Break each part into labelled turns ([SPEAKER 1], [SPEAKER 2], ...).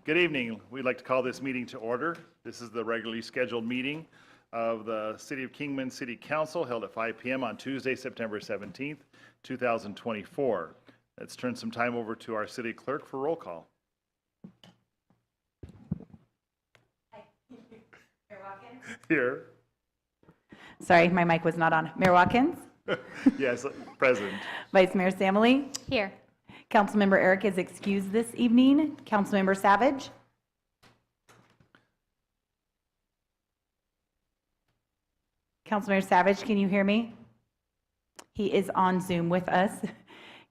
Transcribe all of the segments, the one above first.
[SPEAKER 1] Good evening. We'd like to call this meeting to order. This is the regularly scheduled meeting of the City of Kingman City Council held at 5 p.m. on Tuesday, September 17th, 2024. Let's turn some time over to our city clerk for roll call.
[SPEAKER 2] Hi. Mayor Watkins?
[SPEAKER 1] Here.
[SPEAKER 2] Sorry, my mic was not on. Mayor Watkins?
[SPEAKER 1] Yes, present.
[SPEAKER 2] Vice Mayor Samily?
[SPEAKER 3] Here.
[SPEAKER 2] Councilmember Eric is excused this evening. Councilmember Savage? Councilmember Savage, can you hear me? He is on Zoom with us.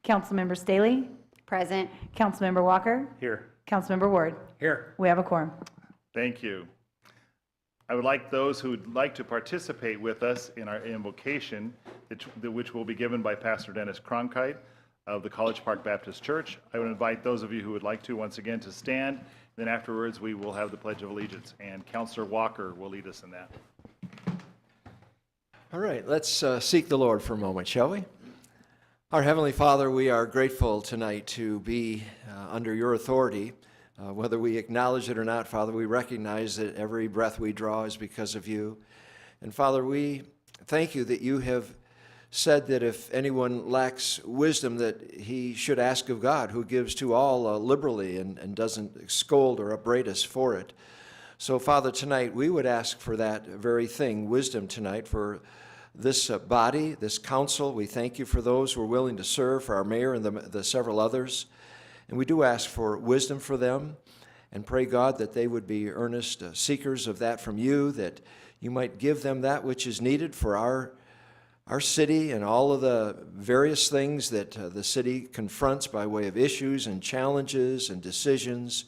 [SPEAKER 2] Councilmember Staley?
[SPEAKER 3] Present.
[SPEAKER 2] Councilmember Walker?
[SPEAKER 1] Here.
[SPEAKER 2] Councilmember Ward?
[SPEAKER 4] Here.
[SPEAKER 2] We have a quorum.
[SPEAKER 1] Thank you. I would like those who would like to participate with us in our invocation, which will be given by Pastor Dennis Cronkite of the College Park Baptist Church. I would invite those of you who would like to once again to stand. Then afterwards, we will have the Pledge of Allegiance, and Councilor Walker will lead us in that.
[SPEAKER 4] All right, let's seek the Lord for a moment, shall we? Our Heavenly Father, we are grateful tonight to be under your authority. Whether we acknowledge it or not, Father, we recognize that every breath we draw is because of you. And Father, we thank you that you have said that if anyone lacks wisdom, that he should ask of God, who gives to all liberally and doesn't scold or upbraid us for it. So, Father, tonight we would ask for that very thing, wisdom tonight, for this body, this council. We thank you for those who are willing to serve, for our mayor and the several others. And we do ask for wisdom for them and pray, God, that they would be earnest seekers of that from you, that you might give them that which is needed for our city and all of the various things that the city confronts by way of issues and challenges and decisions.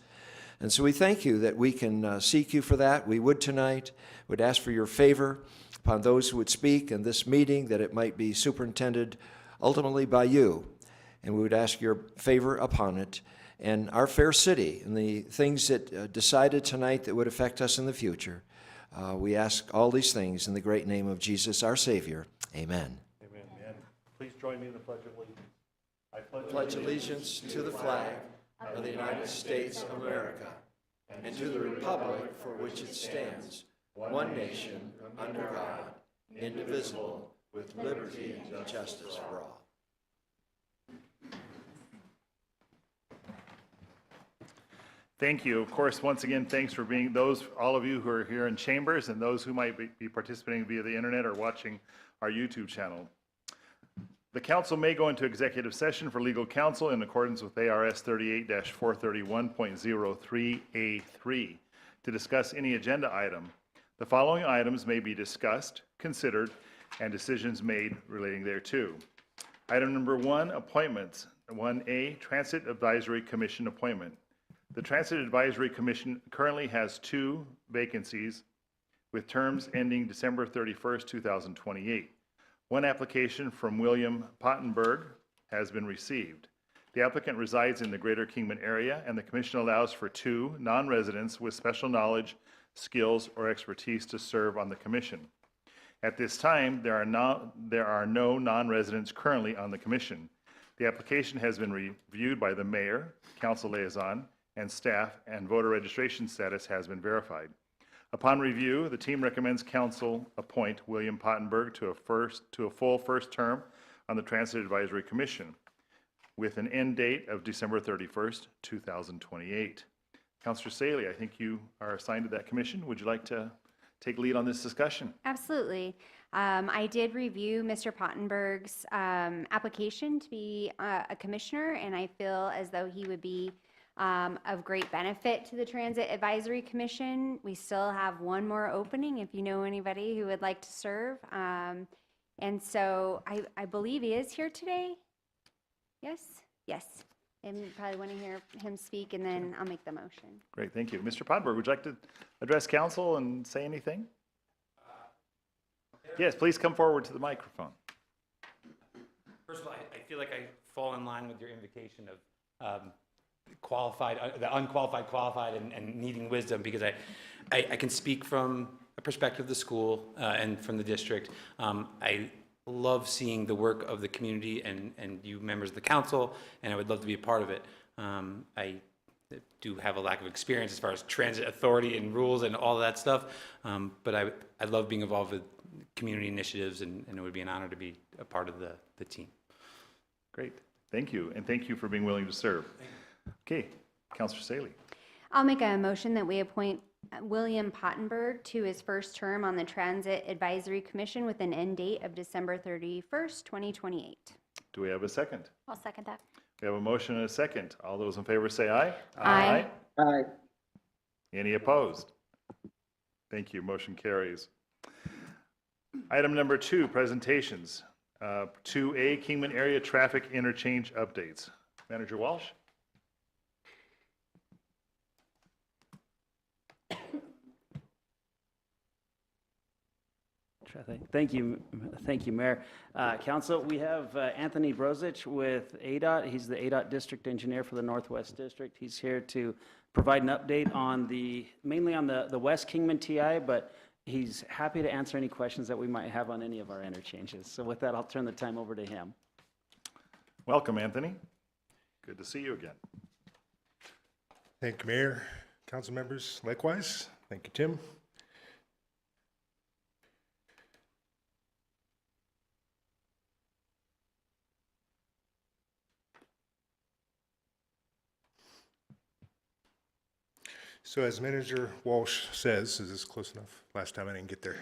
[SPEAKER 4] And so we thank you that we can seek you for that. We would tonight, would ask for your favor upon those who would speak in this meeting, that it might be superintended ultimately by you. And we would ask your favor upon it and our fair city and the things that decided tonight that would affect us in the future. We ask all these things in the great name of Jesus, our Savior. Amen.
[SPEAKER 1] Amen. Amen. Please join me in the Pledge of Allegiance. I
[SPEAKER 4] Pledge allegiance to the flag of the United States of America and to the republic for which it stands, one nation, under God, indivisible, with liberty and justice for all.
[SPEAKER 1] Thank you. Of course, once again, thanks for being all of you who are here in chambers and those who might be participating via the internet or watching our YouTube channel. The council may go into executive session for legal counsel in accordance with ARS 38-431.03A3 to discuss any agenda item. The following items may be discussed, considered, and decisions made relating thereto. Item number 1, appointments. 1A, Transit Advisory Commission appointment. The Transit Advisory Commission currently has 2 vacancies with terms ending December 31st, 2028. One application from William Pottenberg has been received. The applicant resides in the greater Kingman area, and the commission allows for 2 non-residents with special knowledge, skills, or expertise to serve on the commission. At this time, there are no non-residents currently on the commission. The application has been reviewed by the mayor, council liaison, and staff, and voter registration status has been verified. Upon review, the team recommends council appoint William Pottenberg to a full first term on the Transit Advisory Commission with an end date of December 31st, 2028. Councilor Saley, I think you are assigned to that commission. Would you like to take lead on this discussion?
[SPEAKER 3] Absolutely. I did review Mr. Pottenberg's application to be a commissioner, and I feel as though he would be of great benefit to the Transit Advisory Commission. We still have one more opening if you know anybody who would like to serve. And so I believe he is here today. Yes? Yes. And you probably want to hear him speak, and then I'll make the motion.
[SPEAKER 1] Great, thank you. Mr. Pottenberg, would you like to address council and say anything? Yes, please come forward to the microphone.
[SPEAKER 5] First of all, I feel like I fall in line with your invocation of qualified, the unqualified, qualified, and needing wisdom, because I can speak from a perspective of the school and from the district. I love seeing the work of the community and you members of the council, and I would love to be a part of it. I do have a lack of experience as far as transit authority and rules and all of that stuff. But I love being involved with community initiatives, and it would be an honor to be a part of the team.
[SPEAKER 1] Great. Thank you, and thank you for being willing to serve. Okay, Counselor Saley.
[SPEAKER 3] I'll make a motion that we appoint William Pottenberg to his first term on the Transit Advisory Commission with an end date of December 31st, 2028.
[SPEAKER 1] Do we have a second?
[SPEAKER 3] I'll second that.
[SPEAKER 1] We have a motion and a second. All those in favor say aye.
[SPEAKER 3] Aye.
[SPEAKER 6] Aye.
[SPEAKER 1] Any opposed? Thank you. Motion carries. Item number 2, presentations. 2A, Kingman Area Traffic Interchange Updates. Manager Walsh?
[SPEAKER 6] Thank you, Mayor. Council, we have Anthony Brozich with ADOT. He's the ADOT District Engineer for the Northwest District. He's here to provide an update on mainly on the West Kingman TI, but he's happy to answer any questions that we might have on any of our interchanges. So with that, I'll turn the time over to him.
[SPEAKER 1] Welcome, Anthony. Good to see you again.
[SPEAKER 7] Thank you, Mayor, council members. Likewise, thank you, Tim. So as Manager Walsh says, is this close enough? Last time I didn't get there.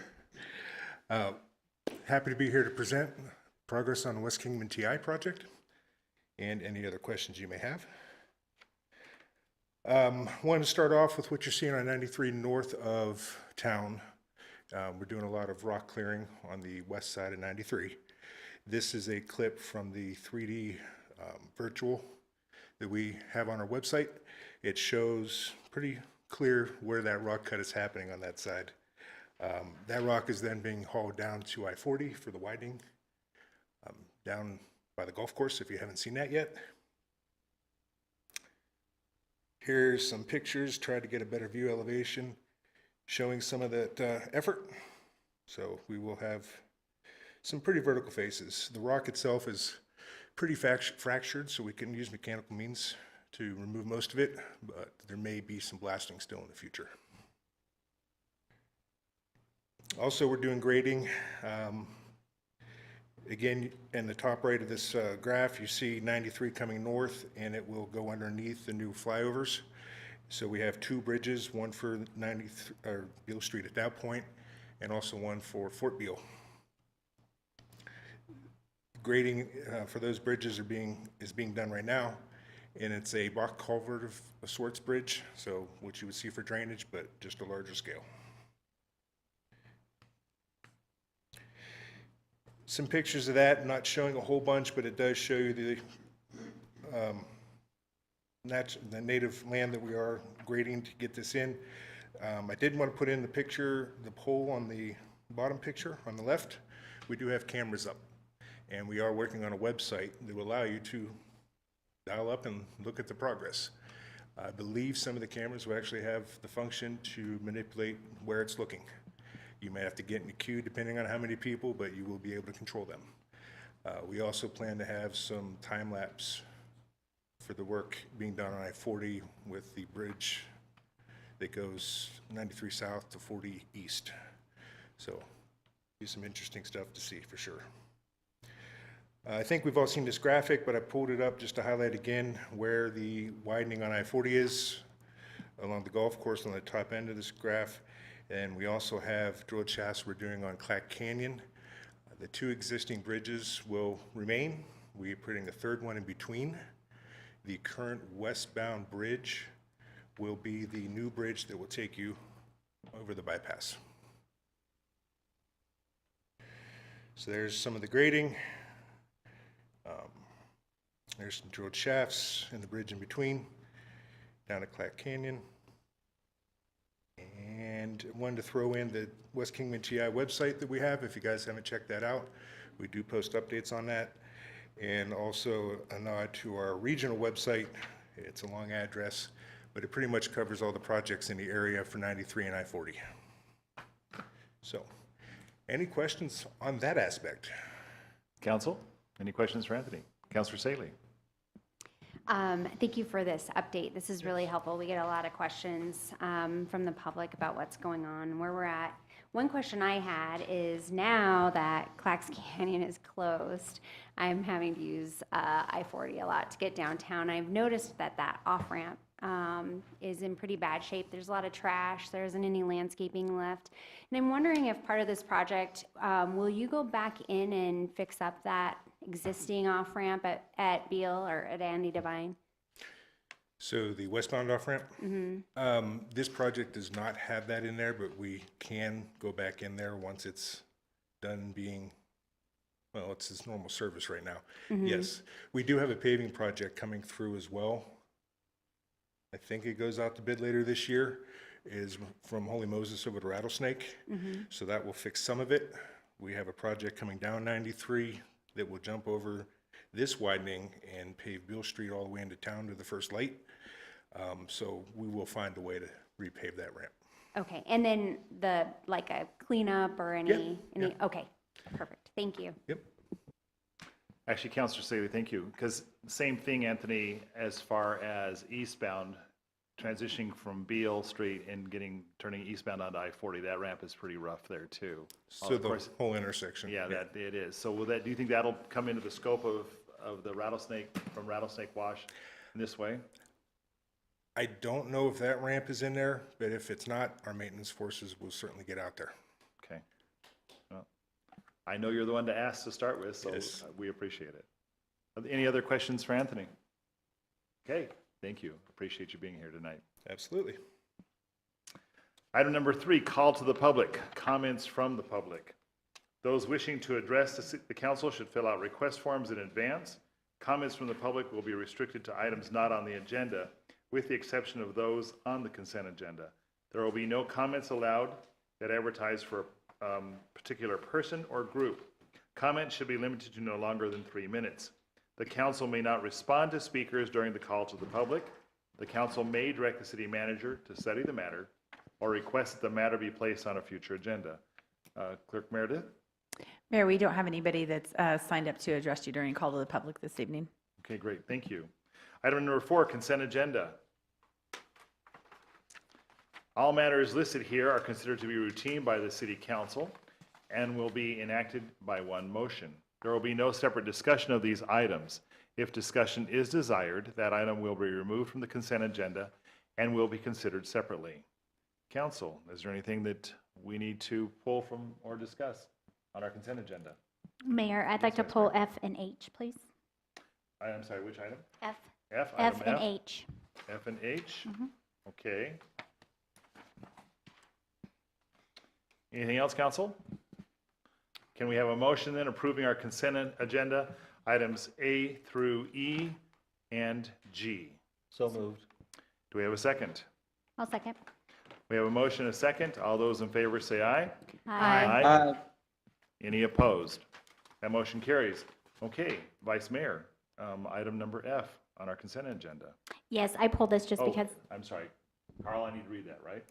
[SPEAKER 7] Happy to be here to present progress on the West Kingman TI project and any other questions you may have. Wanted to start off with what you're seeing on 93 north of town. We're doing a lot of rock clearing on the west side of 93. This is a clip from the 3D virtual that we have on our website. It shows pretty clear where that rock cut is happening on that side. That rock is then being hauled down to I-40 for the widening, down by the golf course if you haven't seen that yet. Here's some pictures, tried to get a better view elevation, showing some of that effort. So we will have some pretty vertical faces. The rock itself is pretty fractured, so we can use mechanical means to remove most of it, but there may be some blasting still in the future. Also, we're doing grading. Again, in the top right of this graph, you see 93 coming north, and it will go underneath the new flyovers. So we have 2 bridges, one for Beale Street at that point, and also one for Fort Beale. Grading for those bridges is being done right now, and it's a rock culvert of a sorts bridge, so what you would see for drainage, but just a larger scale. Some pictures of that, not showing a whole bunch, but it does show you the native land that we are grading to get this in. I did want to put in the picture, the pole on the bottom picture on the left. We do have cameras up, and we are working on a website that will allow you to dial up and look at the progress. I believe some of the cameras will actually have the function to manipulate where it's looking. You may have to get in the queue depending on how many people, but you will be able to control them. We also plan to have some time lapse for the work being done on I-40 with the bridge that goes 93 south to 40 east. So, be some interesting stuff to see for sure. I think we've all seen this graphic, but I pulled it up just to highlight again where the widening on I-40 is along the golf course on the top end of this graph. And we also have drill shafts we're doing on Clack Canyon. The 2 existing bridges will remain. We're putting a 3rd one in between. The current westbound bridge will be the new bridge that will take you over the bypass. So there's some of the grading. There's some drilled shafts and the bridge in between down at Clack Canyon. And wanted to throw in the West Kingman TI website that we have. If you guys haven't checked that out, we do post updates on that. And also a nod to our regional website. It's a long address, but it pretty much covers all the projects in the area for 93 and I-40. So, any questions on that aspect?
[SPEAKER 1] Council, any questions for Anthony? Councilor Saley.
[SPEAKER 3] Thank you for this update. This is really helpful. We get a lot of questions from the public about what's going on and where we're at. One question I had is now that Clacks Canyon is closed, I'm having to use I-40 a lot to get downtown. I've noticed that that off-ramp is in pretty bad shape. There's a lot of trash. There isn't any landscaping left. And I'm wondering if part of this project, will you go back in and fix up that existing off-ramp at Beale or at Andy Devine?
[SPEAKER 7] So the westbound off-ramp? This project does not have that in there, but we can go back in there once it's done being, well, it's its normal service right now. Yes, we do have a paving project coming through as well. I think it goes out to bid later this year, is from Holy Moses over to Rattlesnake. So that will fix some of it. We have a project coming down 93 that will jump over this widening and pave Beale Street all the way into town to the first light. So we will find a way to repave that ramp.
[SPEAKER 3] Okay, and then like a cleanup or any, okay, perfect. Thank you.
[SPEAKER 7] Yep.
[SPEAKER 1] Actually, Councilor Saley, thank you, because same thing, Anthony, as far as eastbound, transitioning from Beale Street and turning eastbound onto I-40, that ramp is pretty rough there too.
[SPEAKER 7] So
[SPEAKER 1] Of
[SPEAKER 7] the
[SPEAKER 1] course,
[SPEAKER 7] whole intersection.
[SPEAKER 1] yeah, that it is. So do you think that'll come into the scope of the Rattlesnake, from Rattlesnake Wash in this way?
[SPEAKER 7] I don't know if that ramp is in there, but if it's not, our maintenance forces will certainly get out there.
[SPEAKER 1] Okay. Well, I know you're the one to ask to start with, so
[SPEAKER 7] Yes.
[SPEAKER 1] we appreciate it. Any other questions for Anthony? Okay, thank you. Appreciate you being here tonight.
[SPEAKER 7] Absolutely.
[SPEAKER 1] Item number 3, call to the public, comments from the public. Those wishing to address the council should fill out request forms in advance. Comments from the public will be restricted to items not on the agenda, with the exception of those on the consent agenda. There will be no comments allowed that advertise for a particular person or group. Comments should be limited to no longer than 3 minutes. The council may not respond to speakers during the call to the public. The council may direct the city manager to study the matter or request that the matter be placed on a future agenda. Clerk Meredith?
[SPEAKER 2] Mayor, we don't have anybody that's signed up to address you during call to the public this evening.
[SPEAKER 1] Okay, great, thank you. Item number 4, consent agenda. All matters listed here are considered to be routine by the city council and will be enacted by one motion. There will be no separate discussion of these items. If discussion is desired, that item will be removed from the consent agenda and will be considered separately. Council, is there anything that we need to pull from or discuss on our consent agenda?
[SPEAKER 8] Mayor, I'd like to
[SPEAKER 1] Vice
[SPEAKER 8] pull
[SPEAKER 1] Mayor.
[SPEAKER 8] F and H, please.
[SPEAKER 1] I'm sorry, which item?
[SPEAKER 8] F.
[SPEAKER 1] F,
[SPEAKER 8] F
[SPEAKER 1] item
[SPEAKER 8] and H.
[SPEAKER 1] F and H? Okay. Anything else, council? Can we have a motion then approving our consent agenda, items A through E and G?
[SPEAKER 9] So moved.
[SPEAKER 1] Do we have a second?
[SPEAKER 8] I'll second.
[SPEAKER 1] We have a motion and a second. All those in favor say aye.
[SPEAKER 8] Aye.
[SPEAKER 1] Any opposed? That motion carries. Okay, Vice Mayor, item number F on our consent agenda.
[SPEAKER 8] Yes, I pulled this just
[SPEAKER 1] Oh,
[SPEAKER 8] because,
[SPEAKER 1] I'm sorry. Carl, I need to read that, right?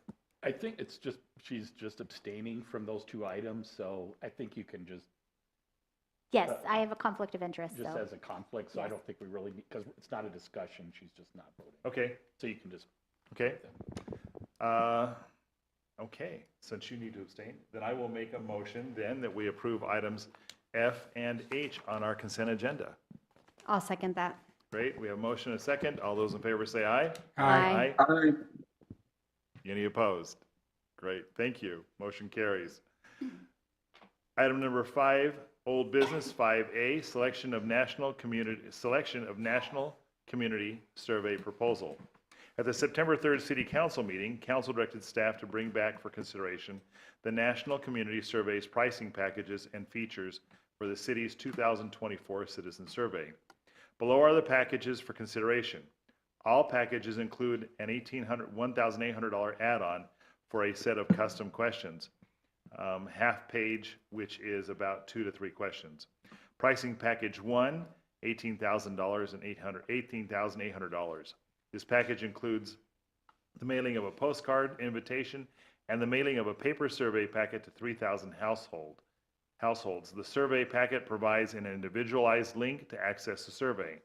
[SPEAKER 9] I think it's just, she's just abstaining from those 2 items, so I think you can just
[SPEAKER 8] yes, I have a conflict of interest,
[SPEAKER 9] just
[SPEAKER 8] so.
[SPEAKER 9] as a conflict, so I
[SPEAKER 8] Yes.
[SPEAKER 9] don't think we really need, because it's not a discussion, she's just not voting.
[SPEAKER 1] Okay,
[SPEAKER 9] So you can just,
[SPEAKER 1] okay. Okay, since you need to abstain, then I will make a motion then that we approve items F and H on our consent agenda.
[SPEAKER 3] I'll second that.
[SPEAKER 1] Great, we have a motion and a second. All those in favor say aye.
[SPEAKER 3] Aye.
[SPEAKER 1] Any opposed? Great, thank you. Motion carries. Item number 5, old business, 5A, selection of national community survey proposal. At the September 3rd City Council meeting, council directed staff to bring back for consideration the National Community Survey's pricing packages and features for the city's 2024 citizen survey. Below are the packages for consideration. All packages include an $1,800 add-on for a set of custom questions, half page, which is about 2 to 3 questions. Pricing package 1, $18,800. This package includes the mailing of a postcard invitation and the mailing of a paper survey packet to 3,000 households. The survey packet provides an individualized link to access the survey.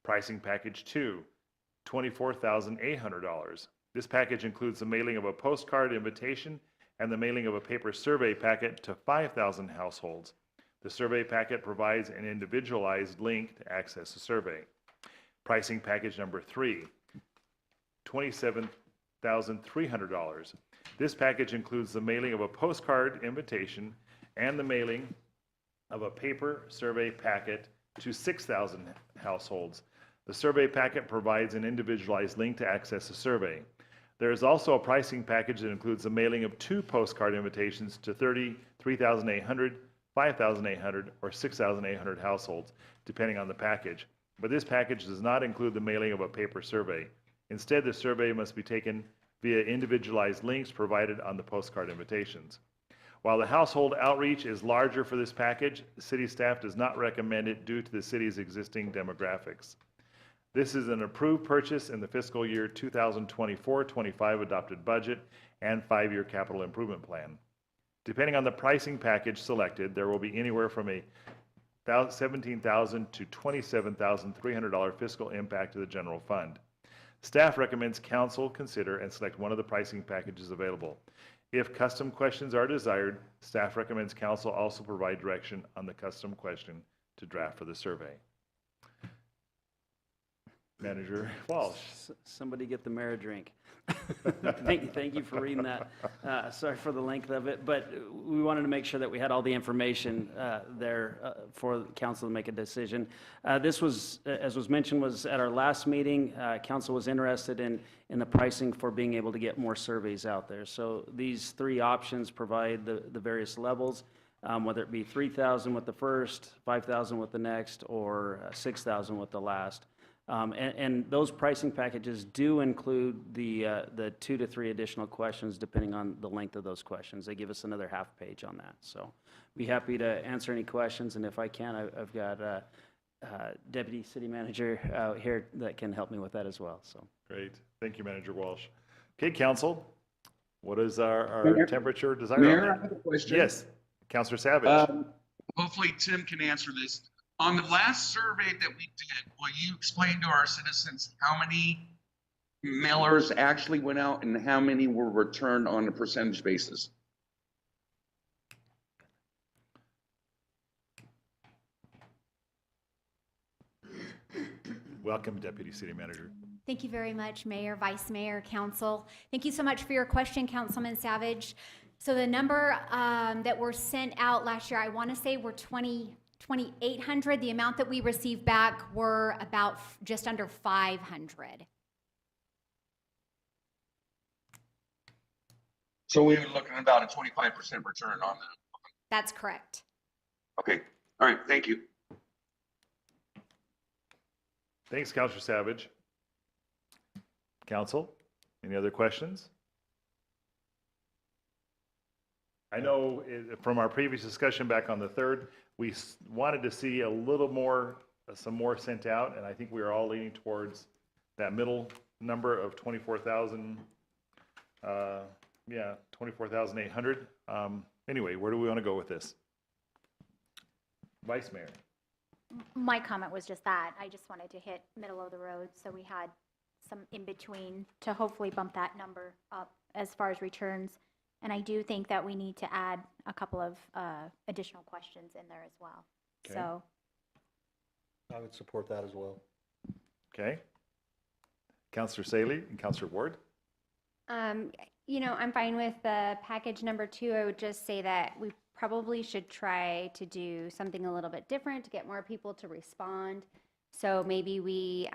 [SPEAKER 1] Pricing Package 2, $24,800. This package includes the mailing of a postcard invitation and the mailing of a paper survey packet to 5,000 households. The survey packet provides an individualized link to access the survey. Pricing Package number 3, $27,300. This package includes the mailing of a postcard invitation and the mailing of a paper survey packet to 6,000 households. The survey packet provides an individualized link to access the survey. There is also a pricing package that includes the mailing of 2 postcard invitations to 3,800, 5,800, or 6,800 households, depending on the package. But this package does not include the mailing of a paper survey. Instead, the survey must be taken via individualized links provided on the postcard invitations. While the household outreach is larger for this package, city staff does not recommend it due to the city's existing demographics. This is an approved purchase in the fiscal year 2024-25 adopted budget and 5-year capital improvement plan. Depending on the pricing package selected, there will be anywhere from a $17,000 to $27,300 fiscal impact to the general fund. Staff recommends council consider and select one of the pricing packages available. If custom questions are desired, staff recommends council also provide direction on the custom question to draft for the survey. Manager Walsh.
[SPEAKER 6] Somebody get the mayor a drink. Thank you for reading that. Sorry for the length of it, but we wanted to make sure that we had all the information there for council to make a decision. This was, as was mentioned, was at our last meeting. Council was interested in the pricing for being able to get more surveys out there. So these 3 options provide the various levels, whether it be 3,000 with the first, 5,000 with the next, or 6,000 with the last. And those pricing packages do include the 2 to 3 additional questions depending on the length of those questions. They give us another half page on that. So be happy to answer any questions, and if I can, I've got Deputy City Manager here that can help me with that as well. So
[SPEAKER 1] Great. Thank you, Manager Walsh. Okay, council, what is our
[SPEAKER 10] Mayor?
[SPEAKER 1] temperature desire?
[SPEAKER 10] Mayor, I have a question.
[SPEAKER 1] Yes, Councilor Savage.
[SPEAKER 10] Hopefully Tim can answer this. On the last survey that we did, will you explain to our citizens how many mailers actually went out and how many were returned on a percentage basis?
[SPEAKER 1] Welcome, Deputy City Manager.
[SPEAKER 3] Thank you very much, Mayor, Vice Mayor, Council. Thank you so much for your question, Councilman Savage. So the number that were sent out last year, I want to say were 2,800. The amount that we received back were about just under 500.
[SPEAKER 10] So we were looking at about a 25% return on that.
[SPEAKER 3] That's correct.
[SPEAKER 10] Okay, all right, thank you.
[SPEAKER 1] Thanks, Councilor Savage. Council, any other questions? I know from our previous discussion back on the 3rd, we wanted to see a little more, some more sent out, and I think we are all leaning towards that middle number of 24,000, 24,800. Anyway, where do we want to go with this? Vice Mayor.
[SPEAKER 8] My comment was just that. I just wanted to hit middle of the road, so we had some in between to hopefully bump that number up as far as returns. And I do think that we need to add a couple of additional questions in there as well.
[SPEAKER 1] Okay.
[SPEAKER 8] So
[SPEAKER 4] I would support that as well.
[SPEAKER 1] Okay. Councilor Saley and Councilor Ward.
[SPEAKER 3] You know, I'm fine with package number 2. I would just say that we probably should try to do something a little bit different to get more people to respond. So maybe we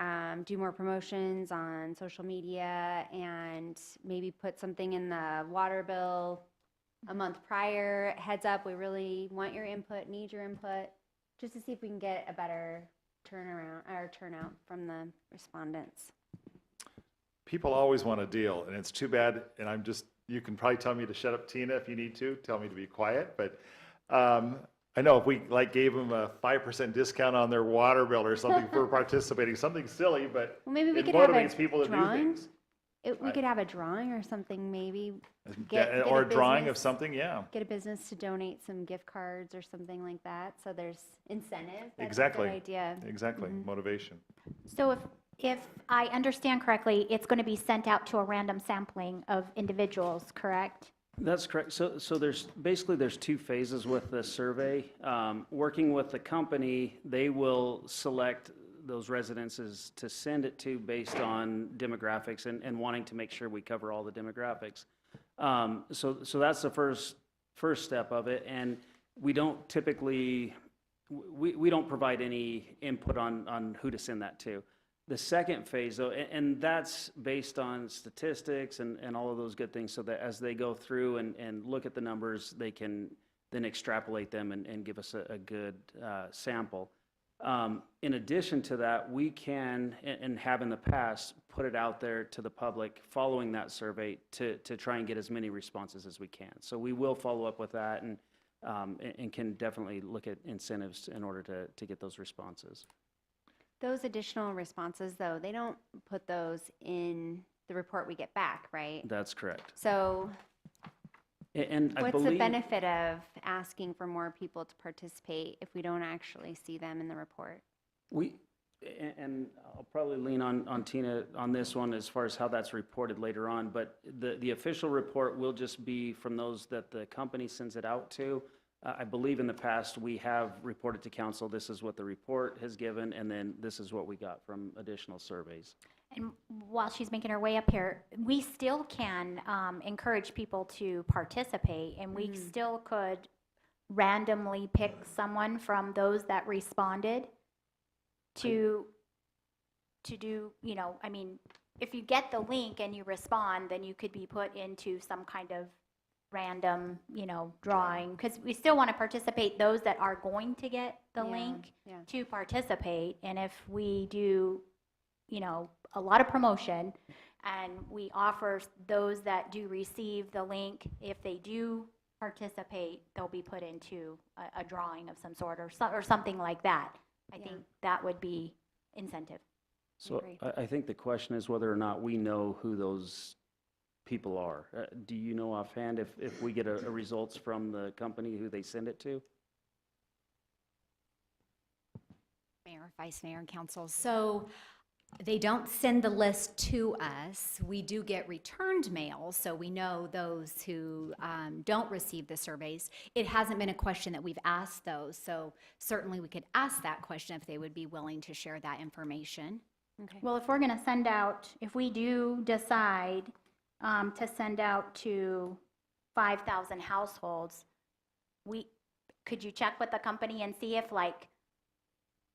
[SPEAKER 3] do more promotions on social media and maybe put something in the water bill a month prior. Heads up, we really want your input, need your input, just to see if we can get a better turnout from the respondents.
[SPEAKER 1] People always want a deal, and it's too bad, and you can probably tell me to shut up, Tina, if you need to, tell me to be quiet, but I know if we gave them a 5% discount on their water bill or something for participating, something silly, but
[SPEAKER 3] Well, maybe we
[SPEAKER 1] it
[SPEAKER 3] could have
[SPEAKER 1] motivates
[SPEAKER 3] a
[SPEAKER 1] people to do
[SPEAKER 3] drawing.
[SPEAKER 1] things.
[SPEAKER 3] We could have a drawing or something, maybe.
[SPEAKER 1] Or a drawing of
[SPEAKER 3] business-
[SPEAKER 1] something, yeah.
[SPEAKER 3] Get a business to donate some gift cards or something like that, so there's incentive. That's
[SPEAKER 1] Exactly.
[SPEAKER 3] a good idea.
[SPEAKER 1] Exactly, motivation.
[SPEAKER 8] So if I understand correctly, it's going to be sent out to a random sampling of individuals, correct?
[SPEAKER 6] That's correct. So there's two phases with the survey. Working with the company, they will select those residences to send it to based on demographics and wanting to make sure we cover all the demographics. So that's the first step of it, and we don't typically, we don't provide any input on who to send that to. The second phase, though, and that's based on statistics and all of those good things, so that as they go through and look at the numbers, they can then extrapolate them and give us a good sample. In addition to that, we can, and have in the past, put it out there to the public following that survey to try and get as many responses as we can. So we will follow up with that and can definitely look at incentives in order to get those responses.
[SPEAKER 3] Those additional responses, though, they don't put those in the report we get back, right?
[SPEAKER 6] That's correct.
[SPEAKER 3] So
[SPEAKER 6] And I
[SPEAKER 3] what's the
[SPEAKER 6] believe,
[SPEAKER 3] benefit of asking for more people to participate if we don't actually see them in the report?
[SPEAKER 6] and I'll probably lean on Tina on this one as far as how that's reported later on, but the official report will just be from those that the company sends it out to. I believe in the past, we have reported to council, this is what the report has given, and then this is what we got from additional surveys.
[SPEAKER 8] And while she's making her way up here, we still can encourage people to participate, and we still could randomly pick someone from those that responded to do, I mean, if you get the link and you respond, then you could be put into some kind of random, drawing, because we still want to participate those that are going to get the link to participate. And if we do, a lot of promotion and we offer those that do receive the link, if they do participate, they'll be put into a drawing of some sort or something like that. I think that would be incentive.
[SPEAKER 6] So
[SPEAKER 3] Agreed.
[SPEAKER 6] I think the question is whether or not we know who those people are. Do you know offhand if we get a results from the company who they send it to?
[SPEAKER 11] Mayor, Vice Mayor, and Council. So they don't send the list to us. We do get returned mail, so we know those who don't receive the surveys. It hasn't been a question that we've asked those, so certainly we could ask that question if they would be willing to share that information.
[SPEAKER 3] Okay.
[SPEAKER 8] Well, if we're going to send out, if we do decide to send out to 5,000 households, could you check with the company and see if like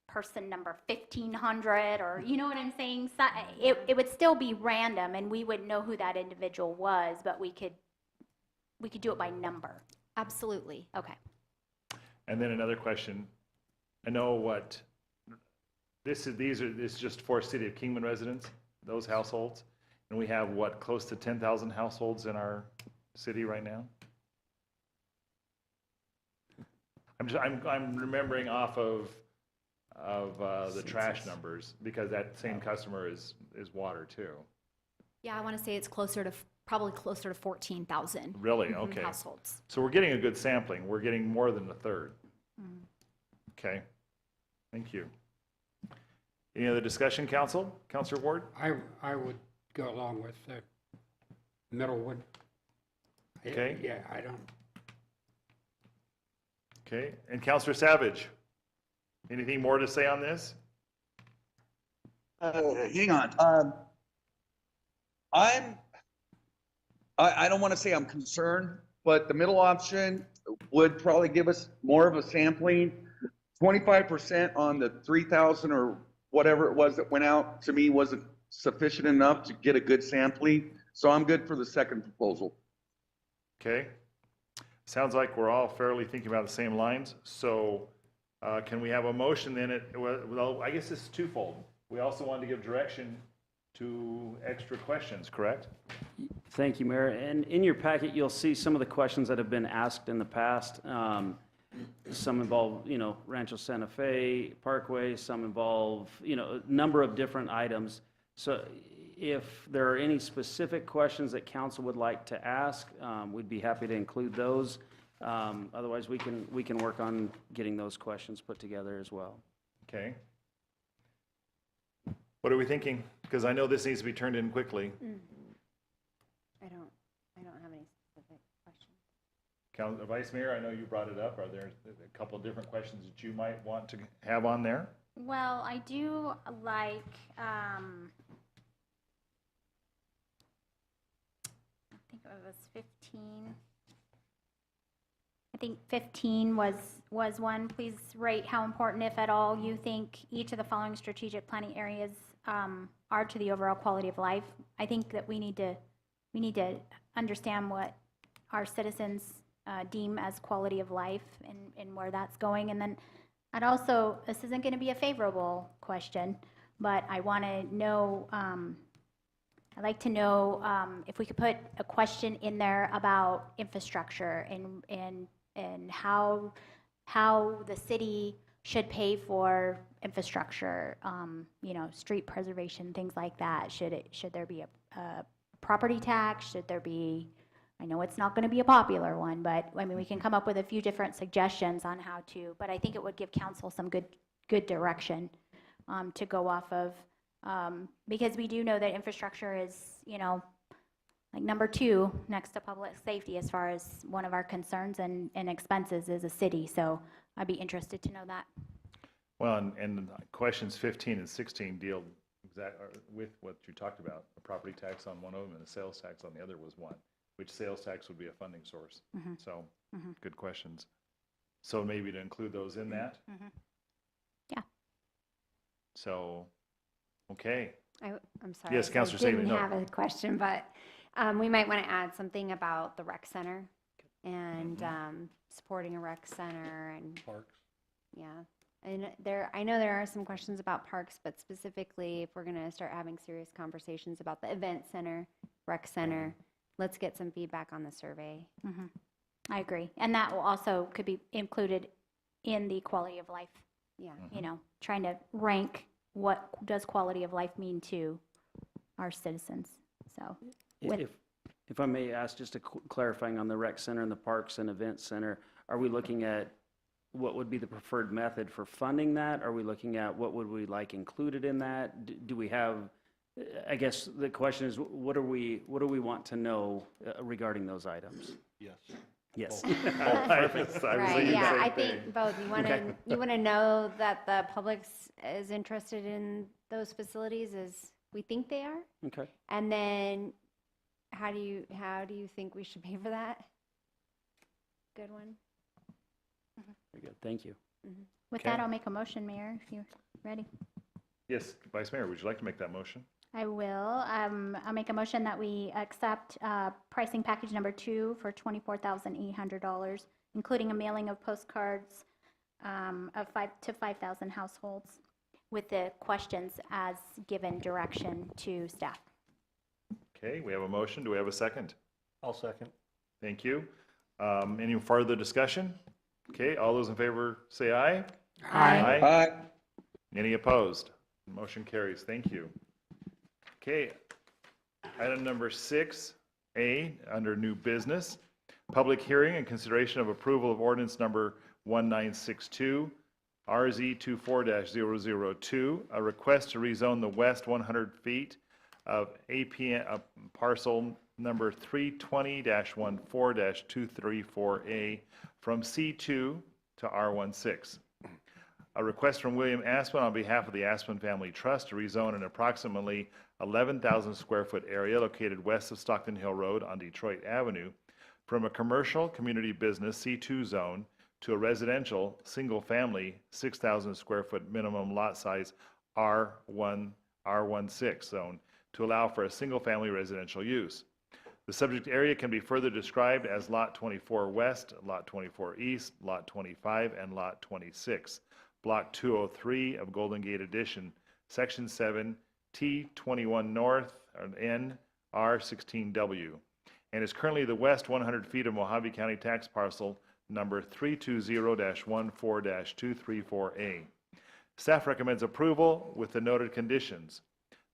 [SPEAKER 8] person number 1,500 or, you know what I'm saying? So it would still be random and we wouldn't know who that individual was, but we could do it by number.
[SPEAKER 11] Absolutely.
[SPEAKER 8] Okay.
[SPEAKER 1] And then another question. I know what, this is just for City of Kingman residents, those households. And we have what, close to 10,000 households in our city right now? I'm remembering off of the trash numbers, because that same customer is water too.
[SPEAKER 11] Yeah, I want to say it's probably closer to 14,000.
[SPEAKER 1] Really? Okay.
[SPEAKER 11] Households.
[SPEAKER 1] So we're getting a good sampling. We're getting more than a third. Okay. Thank you. Any other discussion, council? Councilor Ward?
[SPEAKER 12] I would go along with Middlewood.
[SPEAKER 1] Okay.
[SPEAKER 12] Yeah, I don't.
[SPEAKER 1] Okay. And Councilor Savage? Anything more to say on this?
[SPEAKER 10] Hang on. I don't want to say I'm concerned, but the middle option would probably give us more of a sampling. 25% on the 3,000 or whatever it was that went out, to me, wasn't sufficient enough to get a good sampling. So I'm good for the second proposal.
[SPEAKER 1] Okay. Sounds like we're all fairly thinking about the same lines. So can we have a motion then? Well, I guess this is twofold. We also wanted to give direction to extra questions, correct?
[SPEAKER 6] Thank you, Mayor. And in your packet, you'll see some of the questions that have been asked in the past. Some involve, Rancho Santa Fe Parkway. Some involve, a number of different items. So If there are any specific questions that council would like to ask, we'd be happy to include those. Otherwise, we can work on getting those questions put together as well.
[SPEAKER 1] Okay. What are we thinking? Because I know this needs to be turned in quickly.
[SPEAKER 3] I don't have any specific questions.
[SPEAKER 1] Vice Mayor, I know you brought it up. Are there a couple of different questions that you might want to have on there?
[SPEAKER 8] Well, I do like, I think it was 15. I think 15 was one. Please rate how important, if at all, you think each of the following strategic planning areas are to the overall quality of life. I think that we need to understand what our citizens deem as quality of life and where that's going. And then I'd also, this isn't going to be a favorable question, but I want to know, I'd like to know if we could put a question in there about infrastructure and how the city should pay for infrastructure, street preservation, things like that. Should there be a property tax? Should there be, I know it's not going to be a popular one, but I mean, we can come up with a few different suggestions on how to, but I think it would give council some good direction to go off of, because we do know that infrastructure is, like number 2 next to public safety as far as one of our concerns and expenses as a city. So I'd be interested to know that.
[SPEAKER 1] Well, and questions 15 and 16 deal with what you talked about. A property tax on one of them and a sales tax on the other was one, which sales tax would be a funding source. So good questions. So maybe to include those in that?
[SPEAKER 8] Yeah.
[SPEAKER 1] So, okay.
[SPEAKER 3] I'm sorry.
[SPEAKER 1] Yes, Councilor
[SPEAKER 3] I
[SPEAKER 1] Saley,
[SPEAKER 3] didn't
[SPEAKER 1] no.
[SPEAKER 3] have a question, but we might want to add something about the rec center and supporting a rec center and
[SPEAKER 7] Parks.
[SPEAKER 3] yeah. And I know there are some questions about parks, but specifically, if we're going to start having serious conversations about the event center, rec center, let's get some feedback on the survey.
[SPEAKER 2] I agree. And that will also could be included in the quality of life,
[SPEAKER 3] Yeah.
[SPEAKER 2] trying to rank what does quality of life mean to our citizens. So,
[SPEAKER 6] If I may ask, just a clarifying on the rec center and the parks and event center, are we looking at what would be the preferred method for funding that? Are we looking at what would we like included in that? Do we have, I guess the question is, what do we want to know regarding those items?
[SPEAKER 7] Yes.
[SPEAKER 6] Yes.
[SPEAKER 1] Perfect.
[SPEAKER 3] Right, yeah, I think both. You want to
[SPEAKER 6] Okay.
[SPEAKER 3] you want to know that the public is interested in those facilities as we think they are,
[SPEAKER 6] Okay.
[SPEAKER 3] and then how do you think we should pay for that? Good one.
[SPEAKER 6] Very good. Thank you.
[SPEAKER 2] with
[SPEAKER 1] Okay.
[SPEAKER 2] that, I'll make a motion, Mayor, if you're ready.
[SPEAKER 1] Yes, Vice Mayor, would you like to make that motion?
[SPEAKER 2] I will. I'll make a motion that we accept pricing package number 2 for $24,800, including a mailing of postcards of 5,000 households with the questions as given direction to staff.
[SPEAKER 1] Okay, we have a motion. Do we have a second?
[SPEAKER 7] I'll second.
[SPEAKER 1] Thank you. Any further discussion? Okay, all those in favor say aye.
[SPEAKER 2] Aye.
[SPEAKER 10] Aye.
[SPEAKER 1] Any opposed? Motion carries. Thank you. Okay, item number 6A, under new business, public hearing and consideration of approval of ordinance number 1962, RZ24-002, a request to rezone the west 100 feet of APN parcel number 320-14-234A from C2 to R16. A request from William Aspen on behalf of the Aspen Family Trust to rezone an approximately 11,000 square foot area located west of Stockton Hill Road on Detroit Avenue from a commercial community business C2 zone to a residential single-family 6,000 square foot minimum lot size R16 zone to allow for a single-family residential use. The subject area can be further described as Lot 24 West, Lot 24 East, Lot 25, and Lot 26. Block 203 of Golden Gate Edition, Section 7, T21 North, N, R16W, and is currently the west 100 feet of Mojave County tax parcel number 320-14-234A. Staff recommends approval with the noted conditions.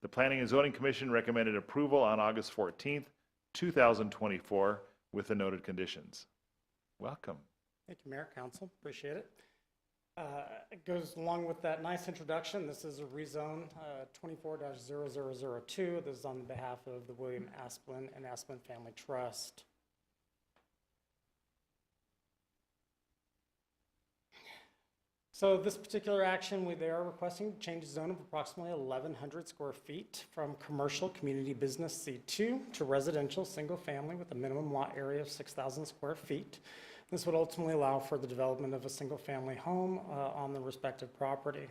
[SPEAKER 1] The Planning and Zoning Commission recommended approval on August 14th, 2024, with the noted conditions. Welcome.
[SPEAKER 13] Thank you, Mayor, Council, appreciate it. It goes along with that nice introduction. This is a rezone 24-0002. This is on behalf of the William Asplin and Asplin Family Trust. So this particular action, they are requesting to change the zone of approximately 1,100 square feet from commercial community business C2 to residential single family with a minimum lot area of 6,000 square feet. This would ultimately allow for the development of a single family home on the respective property.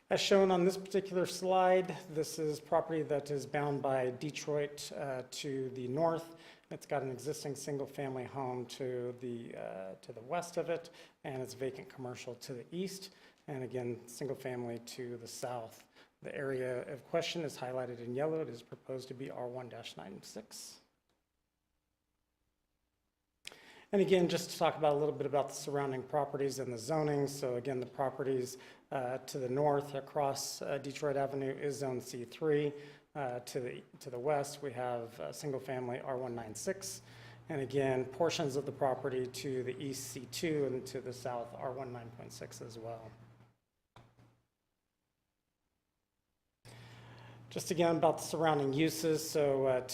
[SPEAKER 13] As shown on this particular slide, this is property that is bound by Detroit to the north. It's got an existing single-family home to the west of it, and it's vacant commercial to the east, and again, single-family to the south. The area of question is highlighted in yellow. It is proposed to be R1-96. And again, just to talk about a little bit about the surrounding properties and the zoning. So again, the properties to the north across Detroit Avenue is Zone C3. To the west, we have single-family R196, and again, portions of the property to the east C2 and to the south R19.6 as well. Just again about the surrounding uses. So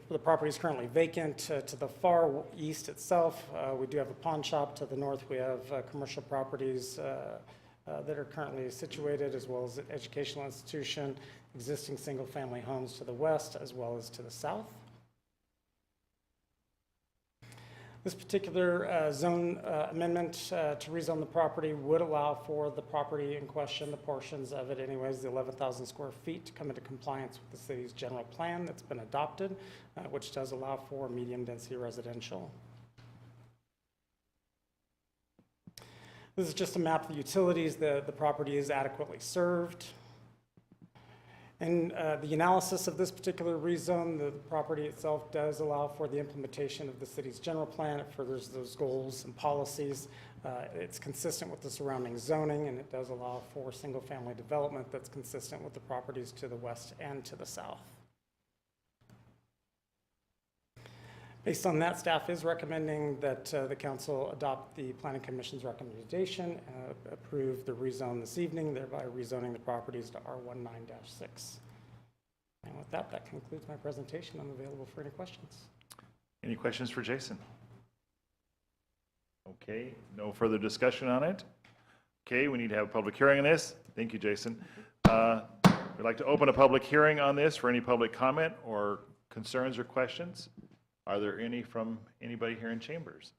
[SPEAKER 13] the property is currently vacant. To the far east itself, we do have a pawn shop. To the north, we have commercial properties that are currently situated, as well as an educational institution, existing single-family homes to the west, as well as to the south. This particular zone amendment to rezone the property would allow for the property in question, the portions of it anyways, the 11,000 square feet, to come into compliance with the city's general plan that's been adopted, which does allow for medium-density residential. This is just a map of the utilities. The property is adequately served. And the analysis of this particular rezone, the property itself does allow for the implementation of the city's general plan. It furthers those goals and policies. It's consistent with the surrounding zoning, and it does allow for single-family development that's consistent with the properties to the west and to the south. Based on that, staff is recommending that the council adopt the Planning Commission's recommendation, approve the rezone this evening, thereby rezoning the properties to R19-6. And with that, that concludes my presentation. I'm available for any questions.
[SPEAKER 1] Any questions for Jason? Okay, no further discussion on it. Okay, we need to have a public hearing on this. Thank you, Jason. We'd like to open a public hearing on this for any public comment or concerns or questions. Are there any from anybody here in chambers?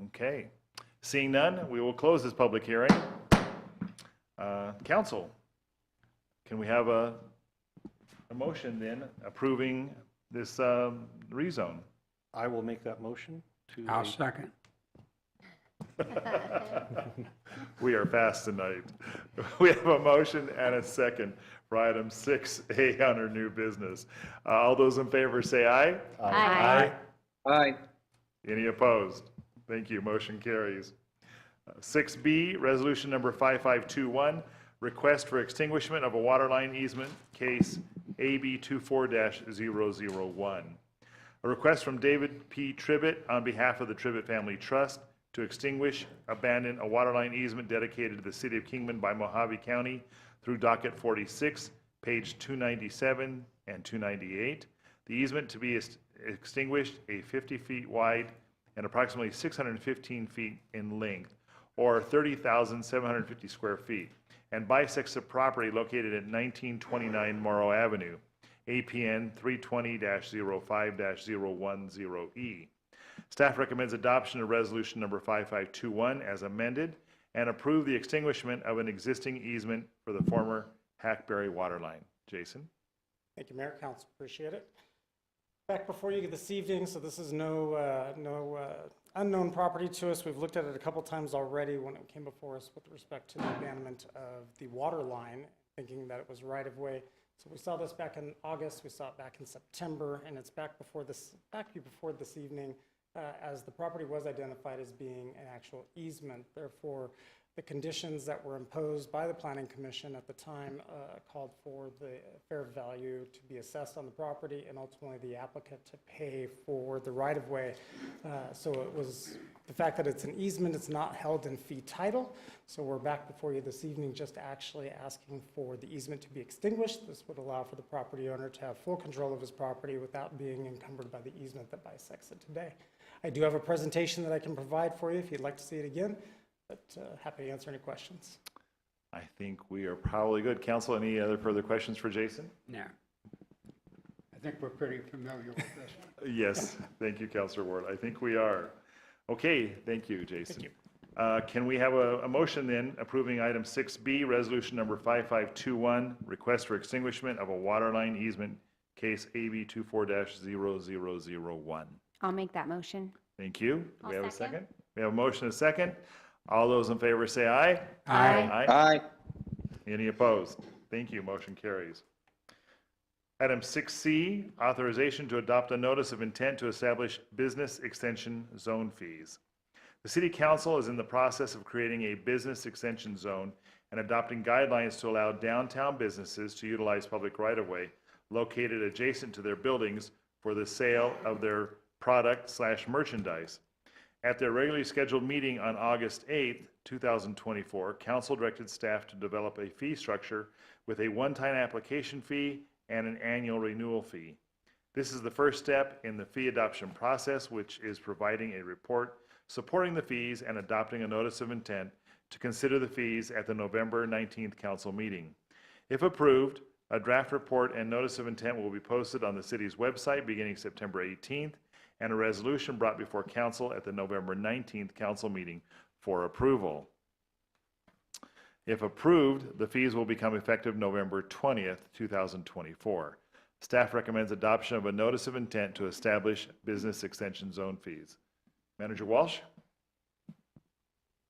[SPEAKER 1] Okay, seeing none, we will close this public hearing. Council, can we have a motion then approving this rezone?
[SPEAKER 12] I will make that motion to.
[SPEAKER 13] I'll second.
[SPEAKER 1] We are fast tonight. We have a motion and a second for item 6A on our new business. All those in favor say aye.
[SPEAKER 2] Aye.
[SPEAKER 10] Aye.
[SPEAKER 1] Any opposed? Thank you. Motion carries. 6B, resolution number 5521, request for extinguishment of a water line easement, case AB 24-001. A request from David P. Tribbett on behalf of the Tribbett Family Trust to extinguish, abandon a waterline easement dedicated to the city of Kingman by Mojave County through docket 46, page 297 and 298. The easement to be extinguished, a 50 feet wide and approximately 615 feet in length, or 30,750 square feet, and bisects the property located at 1929 Morrow Avenue, APN 320-05-010E. Staff recommends adoption of resolution number 5521 as amended and approve the extinguishment of an existing easement for the former Hackberry water line. Jason?
[SPEAKER 13] Thank you, Mayor, Council, appreciate it. Back before you this evening, so this is no unknown property to us. We've looked at it a couple times already when it came before us with respect to the abandonment of the water line, thinking that it was right of way. So we saw this back in August, we saw it back in September, and it's back before this evening as the property was identified as being an actual easement. Therefore, the conditions that were imposed by the Planning Commission at the time called for the fair value to be assessed on the property and ultimately the applicant to pay for the right-of-way. So it was the fact that it's an easement, it's not held in fee title. So we're back before you this evening just actually asking for the easement to be extinguished. This would allow for the property owner to have full control of his property without being encumbered by the easement that bisects it today. I do have a presentation that I can provide for you if you'd like to see it again, but happy to answer any questions.
[SPEAKER 1] I think we are probably good. Council, any other further questions for Jason?
[SPEAKER 12] No. I think we're pretty familiar with this.
[SPEAKER 1] Yes, thank you, Councilor Ward. I think we are. Okay, thank you, Jason.
[SPEAKER 13] Thank you.
[SPEAKER 1] Can we have a motion then approving item 6B, resolution number 5521, request for extinguishment of a water line easement, case AB 24-0001?
[SPEAKER 3] I'll make that motion.
[SPEAKER 1] Thank you. Do we
[SPEAKER 8] I'll
[SPEAKER 1] have a
[SPEAKER 8] second.
[SPEAKER 1] second? We have a motion and a second. All those in favor say aye.
[SPEAKER 3] Aye.
[SPEAKER 10] Aye.
[SPEAKER 1] Any opposed? Thank you. Motion carries. Item 6C, authorization to adopt a notice of intent to establish business extension zone fees. The City Council is in the process of creating a business extension zone and adopting guidelines to allow downtown businesses to utilize public right-of-way located adjacent to their buildings for the sale of their product/merchandise. At their regularly scheduled meeting on August 8th, 2024, Council directed staff to develop a fee structure with a one-time application fee and an annual renewal fee. This is the first step in the fee adoption process, which is providing a report supporting the fees and adopting a notice of intent to consider the fees at the November 19th council meeting. If approved, a draft report and notice of intent will be posted on the city's website beginning September 18th, and a resolution brought before council at the November 19th council meeting for approval. If approved, the fees will become effective November 20th, 2024. Staff recommends adoption of a notice of intent to establish business extension zone fees. Manager Walsh?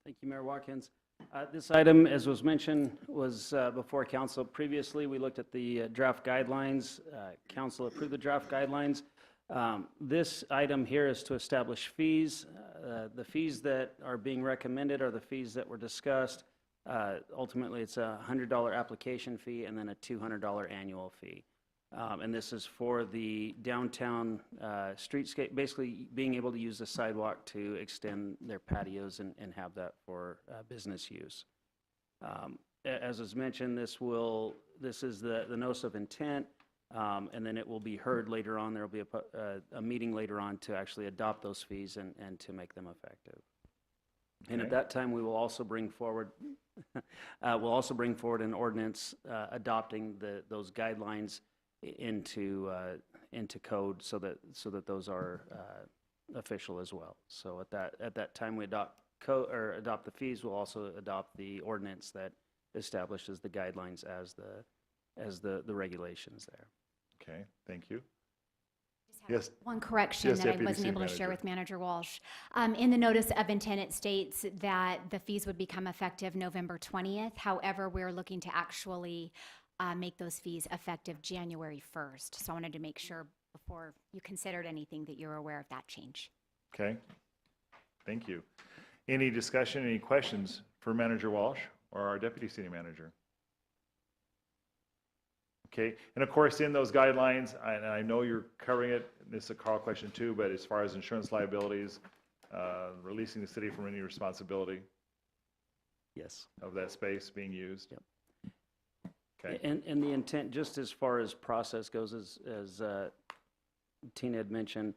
[SPEAKER 6] Thank you, Mayor Watkins. This item, as was mentioned, was before council previously. We looked at the draft guidelines. Council approved the draft guidelines. This item here is to establish fees. The fees that are being recommended are the fees that were discussed. Ultimately, it's a $100 application fee and then a $200 annual fee. And this is for the downtown streetscape, basically being able to use the sidewalk to extend their patios and have that for business use. As was mentioned, this is the notice of intent, and then it will be heard later on. There will be a meeting later on to actually adopt those fees and to make them effective. And at that time, we will also bring forward an ordinance adopting those guidelines into code so that those are official as well. So at that time we adopt the fees, we'll also adopt the ordinance that establishes the guidelines as the regulations there.
[SPEAKER 1] Okay, thank you.
[SPEAKER 11] Yes. One correction
[SPEAKER 1] Yes,
[SPEAKER 11] that I
[SPEAKER 1] Deputy
[SPEAKER 11] wasn't
[SPEAKER 1] City
[SPEAKER 11] able to share
[SPEAKER 1] Manager.
[SPEAKER 11] with Manager Walsh. In the notice of intent, it states that the fees would become effective November 20th. However, we're looking to actually make those fees effective January 1st. So I wanted to make sure before you considered anything that you're aware of that change.
[SPEAKER 1] Okay, thank you. Any discussion, any questions for Manager Walsh or our Deputy City Manager? Okay, and of course, in those guidelines, and I know you're covering it, this is a Carl question too, but as far as insurance liabilities, releasing the city from any responsibility
[SPEAKER 6] Yes.
[SPEAKER 1] of that space being used?
[SPEAKER 6] Yep.
[SPEAKER 1] Okay,
[SPEAKER 6] And the intent, just as far as process goes, as Tina had mentioned,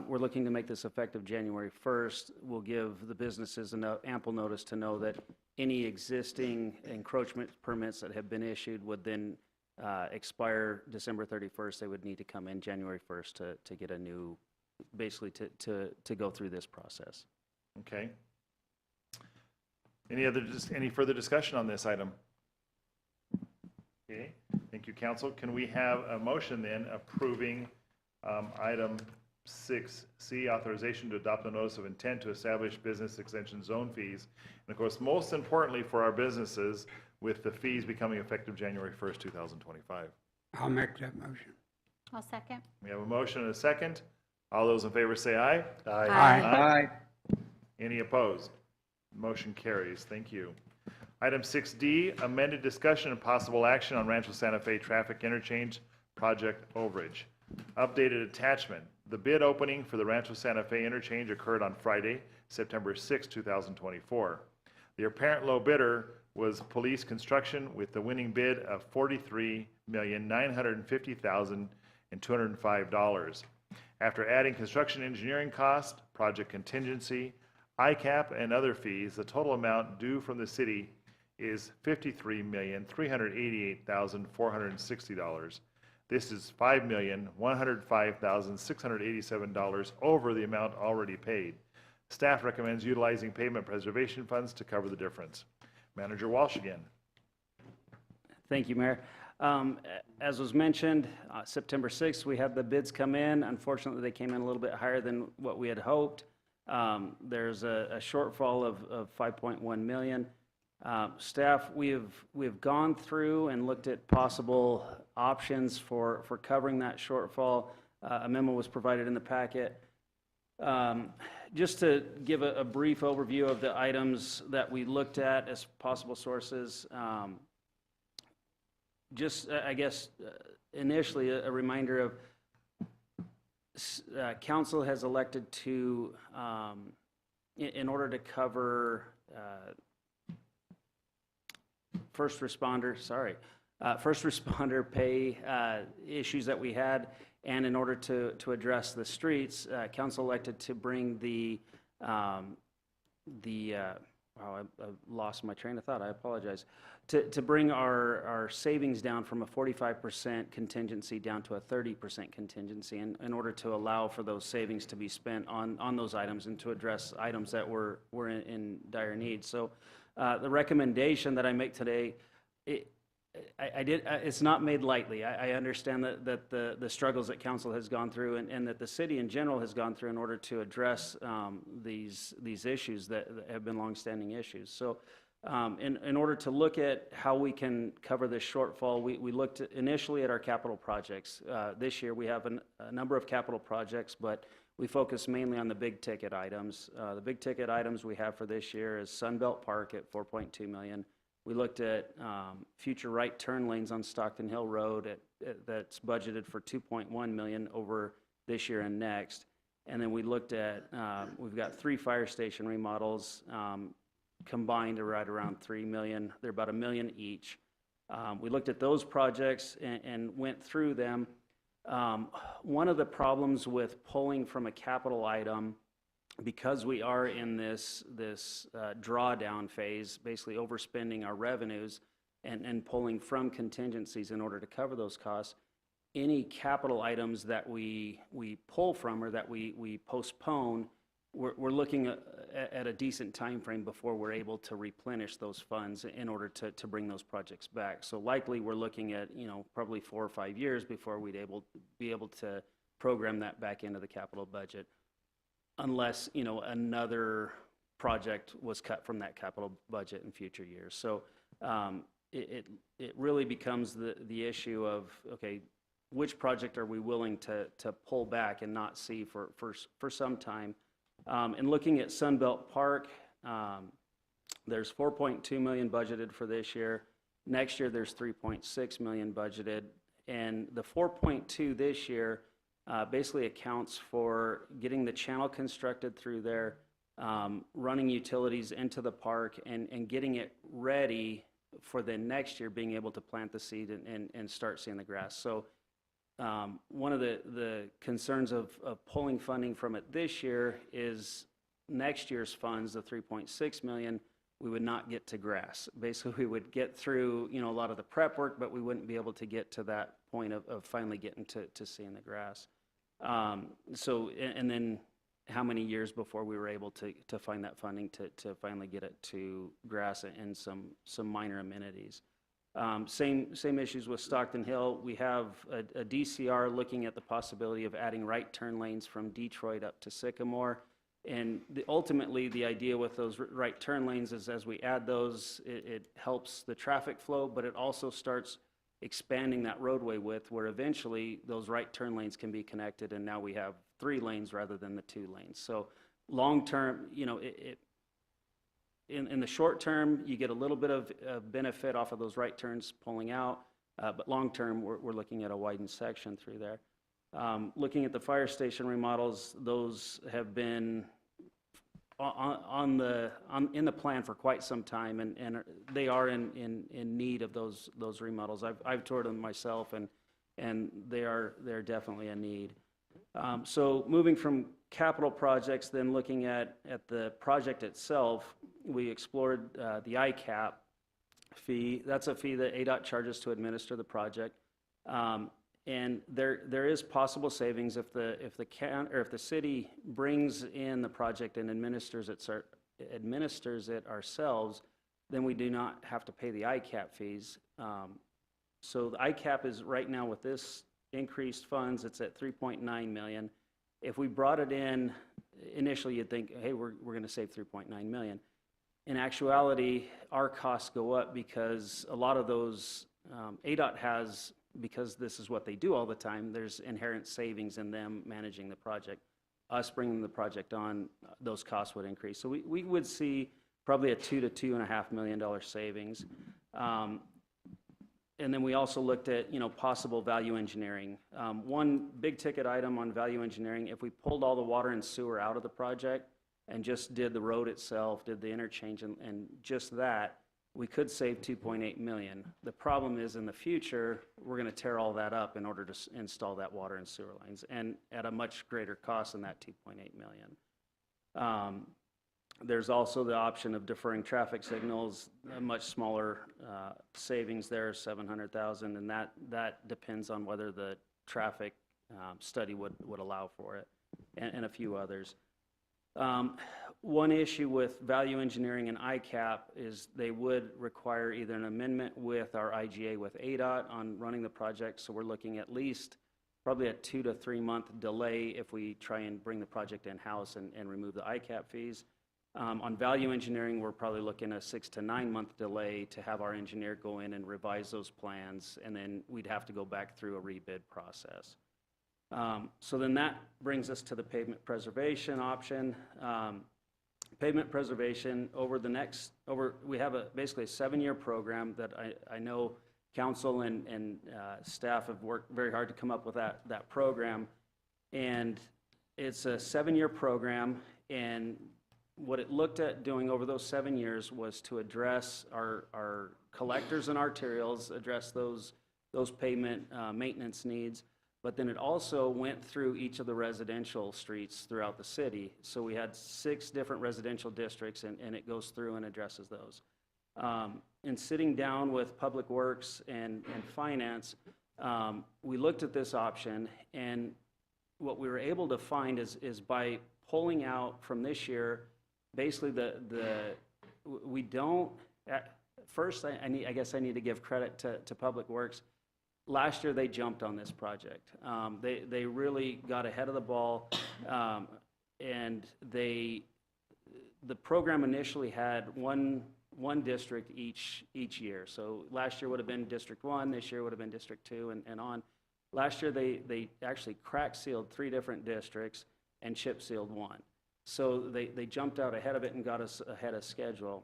[SPEAKER 6] we're looking to make this effective January 1st. We'll give the businesses ample notice to know that any existing encroachment permits that have been issued would then expire December 31st. They would need to come in January 1st to get a new, basically to go through this process.
[SPEAKER 1] okay. Any further discussion on this item? Okay, thank you, council. Can we have a motion then approving item 6C, authorization to adopt a notice of intent to establish business extension zone fees? And of course, most importantly for our businesses, with the fees becoming effective January 1st, 2025.
[SPEAKER 12] I'll make that motion.
[SPEAKER 8] I'll second.
[SPEAKER 1] We have a motion and a second. All those in favor say aye.
[SPEAKER 10] Aye.
[SPEAKER 1] Any opposed? Motion carries. Thank you. Item 6D, amended discussion and possible action on Rancho Santa Fe traffic interchange project overage. Updated attachment. The bid opening for the Rancho Santa Fe interchange occurred on Friday, September 6, 2024. The apparent low bidder was Police Construction with the winning bid of $43,950,205. After adding construction engineering cost, project contingency, ICAP, and other fees, the total amount due from the city is $53,388,460. This is $5,105,687 over the amount already paid. Staff recommends utilizing pavement preservation funds to cover the difference. Manager Walsh again.
[SPEAKER 6] Thank you, Mayor. As was mentioned, September 6th, we had the bids come in. Unfortunately, they came in a little bit higher than what we had hoped. There's a shortfall of 5.1 million. Staff, we've gone through and looked at possible options for covering that shortfall. A memo was provided in the packet. Just to give a brief overview of the items that we looked at as possible sources, I guess, initially a reminder of council has elected to, in order to cover first responder pay issues that we had, and in order to address the streets, council elected to bring I lost my train of thought, I apologize, to bring our savings down from a 45% contingency down to a 30% contingency in order to allow for those savings to be spent on those items and to address items that were in dire need. So the recommendation that I make today, it's not made lightly. I understand that the struggles that council has gone through and that the city in general has gone through in order to address these issues that have been longstanding issues. So in order to look at how we can cover this shortfall, we looked initially at our capital projects. This year we have a number of capital projects, but we focus mainly on the big ticket items. The big ticket items we have for this year is Sunbelt Park at $4.2 million. We looked at future right turn lanes on Stockton Hill Road that's budgeted for $2.1 million over this year and next. And then we looked at, we've got 3 fire station remodels combined right around $3 million. They're about $1 million each. We looked at those projects and went through them. One of the problems with pulling from a capital item, because we are in this drawdown phase, basically overspending our revenues and pulling from contingencies in order to cover those costs, any capital items that we pull from or that we postpone, we're looking at a decent time frame before we're able to replenish those funds in order to bring those projects back. So likely we're looking at probably 4 or 5 years before we'd be able to program that back into the capital budget, unless another project was cut from that capital budget in future years. So it really becomes the issue of, okay, which project are we willing to pull back and not see for some time? And looking at Sunbelt Park, there's $4.2 million budgeted for this year. Next year there's $3.6 million budgeted, and the 4.2 this year basically accounts for getting the channel constructed through there, running utilities into the park, and getting it ready for the next year being able to plant the seed and start seeing the grass. So one of the concerns of pulling funding from it this year is next year's funds, the $3.6 million, we would not get to grass. Basically, we would get through a lot of the prep work, but we wouldn't be able to get to that point of finally getting to seeing the grass. And then how many years before we were able to find that funding to finally get it to grass and some minor amenities. Same issues with Stockton Hill. We have a DCR looking at the possibility of adding right turn lanes from Detroit up to Sycamore. And ultimately, the idea with those right turn lanes is as we add those, it helps the traffic flow, but it also starts expanding that roadway width where eventually those right turn lanes can be connected, and now we have 3 lanes rather than the 2 lanes. So long-term, in the short term, you get a little bit of benefit off of those right turns pulling out, but long-term, we're looking at a widened section through there. Looking at the fire station remodels, those have been in the plan for quite some time, and they are in need of those remodels. I've toured them myself, and they're definitely a need. So moving from capital projects, then looking at the project itself, we explored the ICAP fee. That's a fee that ADOT charges to administer the project. And there is possible savings if the city brings in the project and administers it ourselves, then we do not have to pay the ICAP fees. So the ICAP is right now, with this increased funds, it's at 3.9 million. If we brought it in, initially you'd think, hey, we're going to save 3.9 million. In actuality, our costs go up because a lot of those ADOT has, because this is what they do all the time, there's inherent savings in them managing the project. Us bringing the project on, those costs would increase. So we would see probably a $2 to $2.5 million savings. And then we also looked at, possible value engineering. One big ticket item on value engineering, if we pulled all the water and sewer out of the project and just did the road itself, did the interchange and just that, we could save 2.8 million. The problem is, in the future, we're going to tear all that up in order to install that water and sewer lines, and at a much greater cost than that 2.8 million. There's also the option of deferring traffic signals, a much smaller savings there, 700,000, and that depends on whether the traffic study would allow for it, and a few others. One issue with value engineering and ICAP is they would require either an amendment with our IGA with ADOT on running the project, so we're looking at least probably a 2 to 3 month delay if we try and bring the project in-house and remove the ICAP fees. On value engineering, we're probably looking at a 6 to 9 month delay to have our engineer go in and revise those plans, and then we'd have to go back through a rebid process. So then that brings us to the pavement preservation option. Pavement preservation we have basically a 7-year program that I know council and staff have worked very hard to come up with that program. And it's a 7-year program, and what it looked at doing over those 7 years was to address our collectors and arterials, address those pavement maintenance needs. But then it also went through each of the residential streets throughout the city. So we had 6 different residential districts, and it goes through and addresses those. In sitting down with Public Works and Finance, we looked at this option, and what we were able to find is by pulling out from this year, basically we don't, first I guess I need to give credit to Public Works. Last year, they jumped on this project. They really got ahead of the ball, and the program initially had one district each year. So last year would have been District 1, this year would have been District 2, and on. Last year, they actually crack sealed 3 different districts and chip sealed 1. So they jumped out ahead of it and got us ahead of schedule.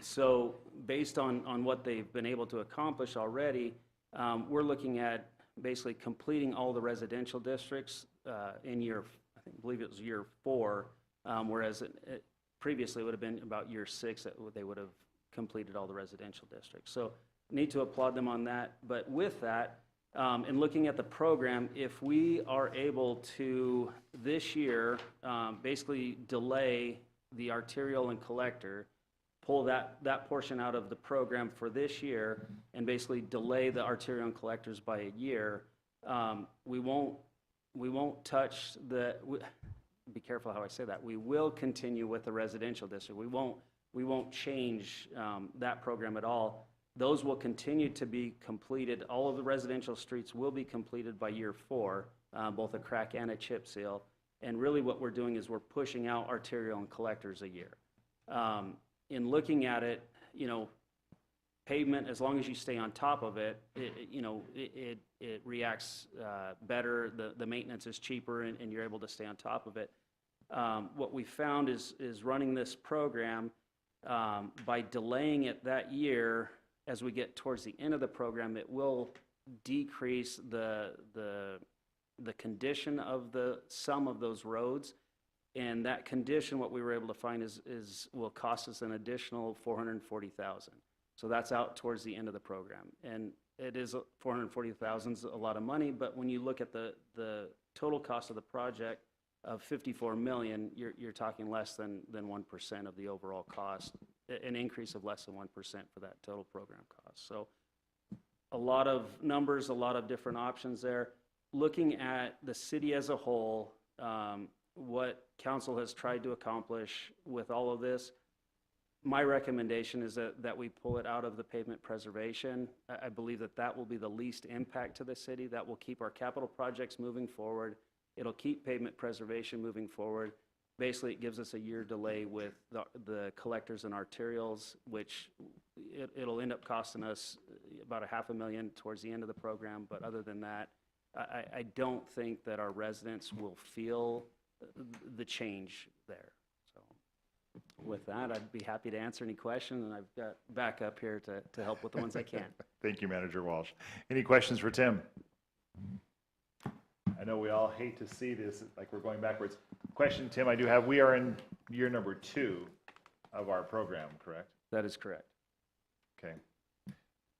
[SPEAKER 6] So based on what they've been able to accomplish already, we're looking at basically completing all the residential districts in I believe it was year 4, whereas previously it would have been about year 6 that they would have completed all the residential districts. So need to applaud them on that. But with that, in looking at the program, if we are able to this year basically delay the arterial and collector, pull that portion out of the program for this year and basically delay the arterial and collectors by a year, we won't touch be careful how I say that. We will continue with the residential district. We won't change that program at all. Those will continue to be completed. All of the residential streets will be completed by year 4, both a crack and a chip seal. And really what we're doing is we're pushing out arterial and collectors a year. In looking at it, pavement, as long as you stay on top of it, it reacts better, the maintenance is cheaper, and you're able to stay on top of it. What we found is running this program, by delaying it that year, as we get towards the end of the program, it will decrease the condition of some of those roads. And that condition, what we were able to find will cost us an additional $440,000. So that's out towards the end of the program. And it is, $440,000 is a lot of money, but when you look at the total cost of the project of $54 million, you're talking less than 1% of the overall cost, an increase of less than 1% for that total program cost. So a lot of numbers, a lot of different options there. Looking at the city as a whole, what council has tried to accomplish with all of this, my recommendation is that we pull it out of the pavement preservation. I believe that will be the least impact to the city. That will keep our capital projects moving forward. It'll keep pavement preservation moving forward. Basically, it gives us a year delay with the collectors and arterials, which it'll end up costing us about $500,000 towards the end of the program. But other than that, I don't think that our residents will feel the change there. So with that, I'd be happy to answer any questions, and I've got backup here to help with the ones I can.
[SPEAKER 1] Thank you, Manager Walsh. Any questions for Tim? I know we all hate to see this, like we're going backwards. Question, Tim, I do have, we are in year number 2 of our program, correct?
[SPEAKER 6] That is correct.
[SPEAKER 1] Okay.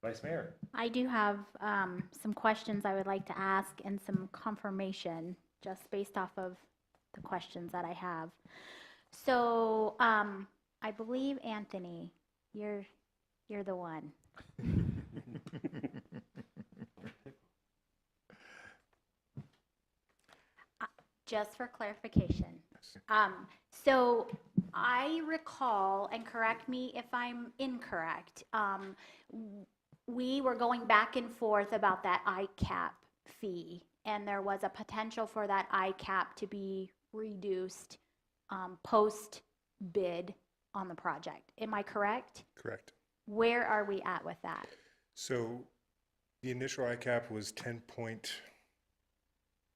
[SPEAKER 1] Vice Mayor?
[SPEAKER 2] I do have some questions I would like to ask and some confirmation just based off of the questions that I have. So I believe, Anthony, you're the one. Just for clarification. So I recall, and correct me if I'm incorrect, we were going back and forth about that ICAP fee, and there was a potential for that ICAP to be reduced post-bid on the project. Am I correct?
[SPEAKER 7] Correct.
[SPEAKER 2] Where are we at with that?
[SPEAKER 7] So the initial ICAP was 10 point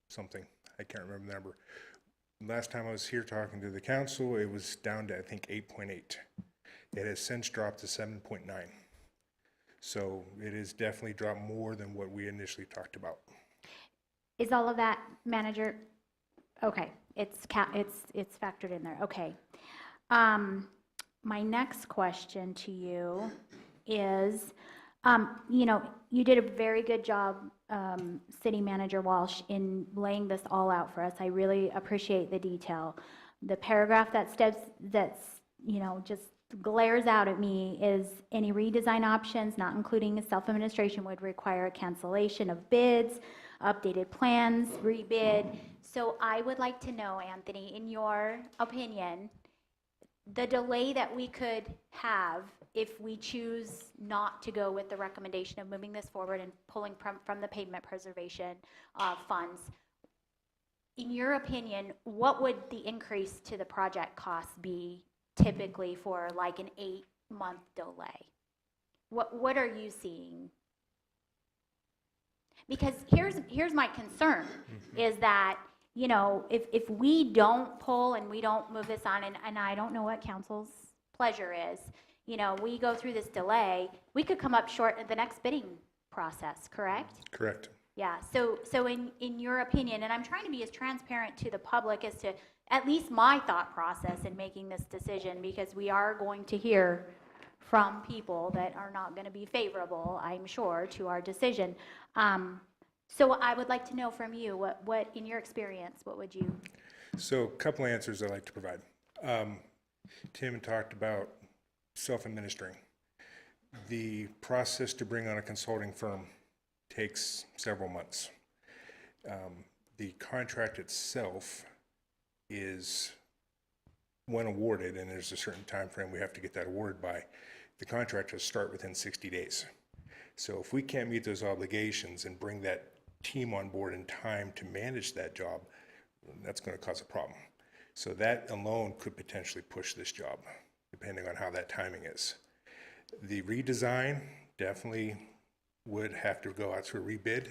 [SPEAKER 7] something. I can't remember the number. Last time I was here talking to the council, it was down to, I think, 8.8. It has since dropped to 7.9. So it has definitely dropped more than what we initially talked about.
[SPEAKER 2] Is all of that, Manager? Okay, it's factored in there. Okay. My next question to you is, you did a very good job, City Manager Walsh, in laying this all out for us. I really appreciate the detail. The paragraph that's just glares out at me is any redesign options, not including self-administration, would require a cancellation of bids, updated plans, rebid. So I would like to know, Anthony, in your opinion, the delay that we could have if we choose not to go with the recommendation of moving this forward and pulling from the pavement preservation funds, in your opinion, what would the increase to the project cost be typically for like an 8-month delay? What are you seeing? Because here's my concern, is that if we don't pull and we don't move this on, and I don't know what council's pleasure is, we go through this delay, we could come up short at the next bidding process, correct?
[SPEAKER 7] Correct.
[SPEAKER 2] Yeah, so in your opinion, and I'm trying to be as transparent to the public as to at least my thought process in making this decision, because we are going to hear from people that are not going to be favorable, I'm sure, to our decision. So I would like to know from you, what in your experience, what would you?
[SPEAKER 7] So a couple answers I'd like to provide. Tim talked about self-administering. The process to bring on a consulting firm takes several months. The contract itself is, when awarded, and there's a certain time frame we have to get that awarded by, the contract will start within 60 days. So if we can't meet those obligations and bring that team on board in time to manage that job, that's going to cause a problem. So that alone could potentially push this job, depending on how that timing is. The redesign definitely would have to go out to a rebid.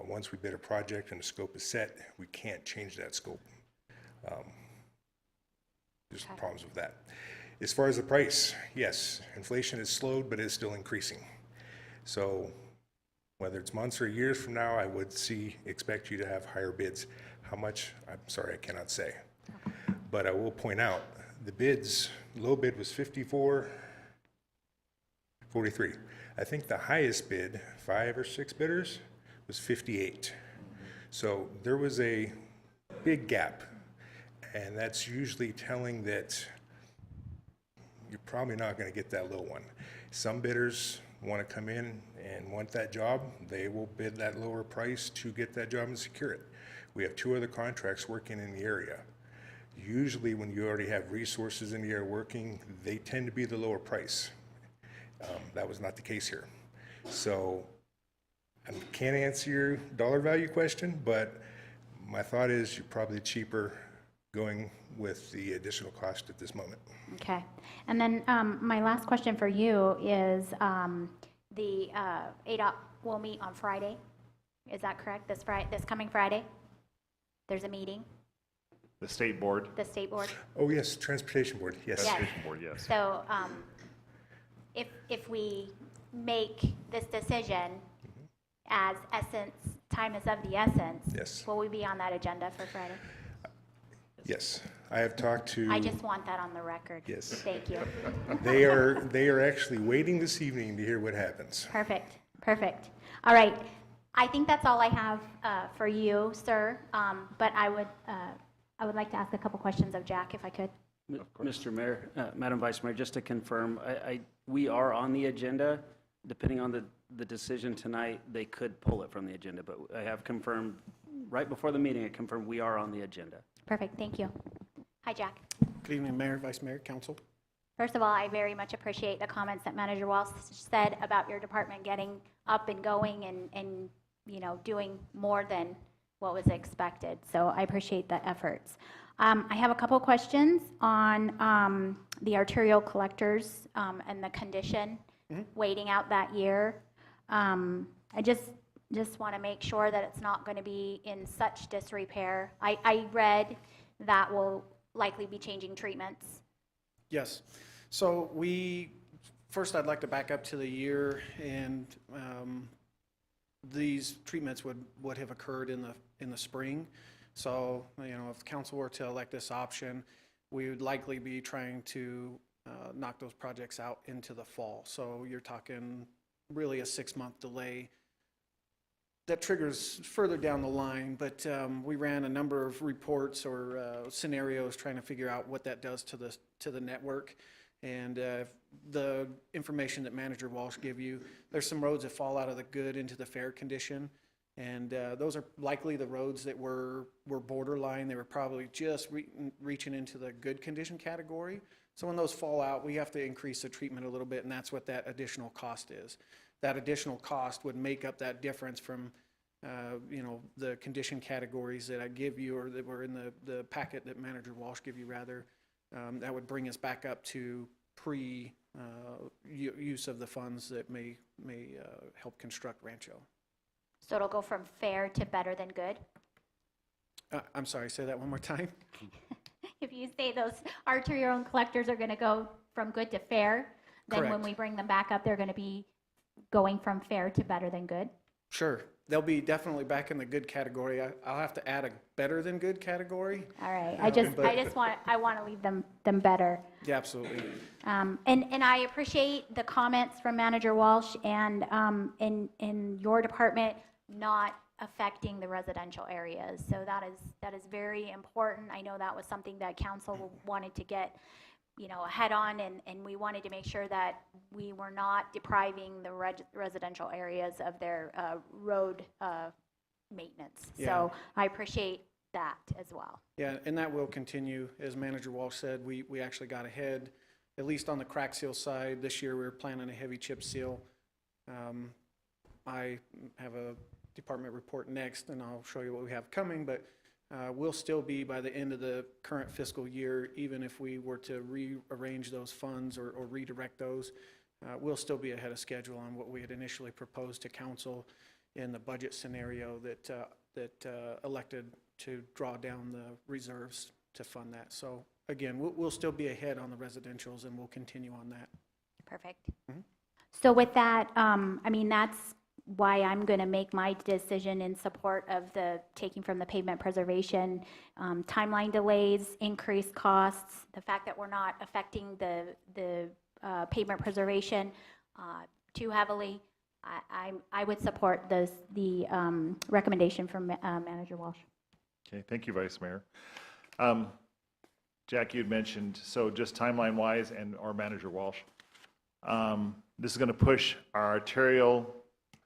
[SPEAKER 7] Once we bid a project and the scope is set, we can't change that scope. There's problems with that. As far as the price, yes, inflation has slowed, but it's still increasing. So whether it's months or years from now, I would expect you to have higher bids. How much? I'm sorry, I cannot say. But I will point out, the bids, low bid was 43. I think the highest bid, 5 or 6 bidders, was 58. So there was a big gap. And that's usually telling that you're probably not going to get that low one. Some bidders want to come in and want that job. They will bid that lower price to get that job and secure it. We have 2 other contracts working in the area. Usually when you already have resources in the area working, they tend to be the lower price. That was not the case here. So I can't answer your dollar value question, but my thought is you're probably cheaper going with the additional cost at this moment.
[SPEAKER 2] Okay. And then my last question for you is the ADOT will meet on Friday. Is that correct? This coming Friday? There's a meeting,
[SPEAKER 1] The state board.
[SPEAKER 2] the state board?
[SPEAKER 7] Oh, yes, Transportation Board, yes.
[SPEAKER 2] Yes.
[SPEAKER 1] Transportation board, yes.
[SPEAKER 2] So if we make this decision as time is of the essence,
[SPEAKER 7] Yes.
[SPEAKER 2] will we be on that agenda for Friday?
[SPEAKER 7] Yes, I have talked to.
[SPEAKER 2] I just want that on the record.
[SPEAKER 7] Yes.
[SPEAKER 2] Thank you.
[SPEAKER 7] They are actually waiting this evening to hear what happens.
[SPEAKER 2] Perfect, perfect. All right. I think that's all I have for you, sir. But I would like to ask a couple questions of Jack, if I could.
[SPEAKER 6] Mr. Mayor, Madam Vice Mayor, just to confirm, we are on the agenda. Depending on the decision tonight, they could pull it from the agenda, but I have confirmed, right before the meeting, I confirmed we are on the agenda.
[SPEAKER 2] Perfect, thank you. Hi, Jack.
[SPEAKER 14] Good evening, Mayor, Vice Mayor, Council.
[SPEAKER 2] First of all, I very much appreciate the comments that Manager Walsh said about your department getting up and going and doing more than what was expected. So I appreciate the efforts. I have a couple questions on the arterial collectors and the condition waiting out that year. I just want to make sure that it's not going to be in such disrepair. I read that will likely be changing treatments.
[SPEAKER 14] Yes. So first I'd like to back up to the year, and these treatments would have occurred in the spring. So, if the council were to elect this option, we would likely be trying to knock those projects out into the fall. So you're talking really a 6-month delay. That triggers further down the line, but we ran a number of reports or scenarios trying to figure out what that does to the network. And the information that Manager Walsh gave you, there's some roads that fall out of the good into the fair condition. And those are likely the roads that were borderline. They were probably just reaching into the good condition category. So when those fall out, we have to increase the treatment a little bit, and that's what that additional cost is. That additional cost would make up that difference from, the condition categories that I give you, or that were in the packet that Manager Walsh gave you, rather. That would bring us back up to use of the funds that may help construct Rancho.
[SPEAKER 2] So it'll go from fair to better than good?
[SPEAKER 14] I'm sorry, say that one more time.
[SPEAKER 2] If you say those arterial collectors are going to go from good to fair, then when
[SPEAKER 14] Correct.
[SPEAKER 2] we bring them back up, they're going to be going from fair to better than good?
[SPEAKER 14] Sure. They'll be definitely back in the good category. I'll have to add a better than good category.
[SPEAKER 2] All right,
[SPEAKER 14] But-
[SPEAKER 2] I want to leave them better.
[SPEAKER 14] Yeah, absolutely.
[SPEAKER 2] And I appreciate the comments from Manager Walsh and in your department not affecting the residential areas. So that is very important. I know that was something that council wanted to get, ahead on, and we wanted to make sure that we were not depriving the residential areas of their road maintenance.
[SPEAKER 14] Yeah.
[SPEAKER 2] So I appreciate that as well.
[SPEAKER 14] Yeah, and that will continue. As Manager Walsh said, we actually got ahead, at least on the crack seal side. This year, we were planning a heavy chip seal. I have a department report next, and I'll show you what we have coming, but we'll still be, by the end of the current fiscal year, even if we were to rearrange those funds or redirect those, we'll still be ahead of schedule on what we had initially proposed to council in the budget scenario that elected to draw down the reserves to fund that. So again, we'll still be ahead on the residentials, and we'll continue on that.
[SPEAKER 8] Perfect.
[SPEAKER 2] So with that, I mean, that's why I'm going to make my decision in support of the taking from the pavement preservation. Timeline delays, increased costs, the fact that we're not affecting the pavement preservation too heavily. I would support the recommendation from Manager Walsh.
[SPEAKER 1] Okay, thank you, Vice Mayor. Jack, you'd mentioned, so just timeline-wise or Manager Walsh, this is going to push our arterial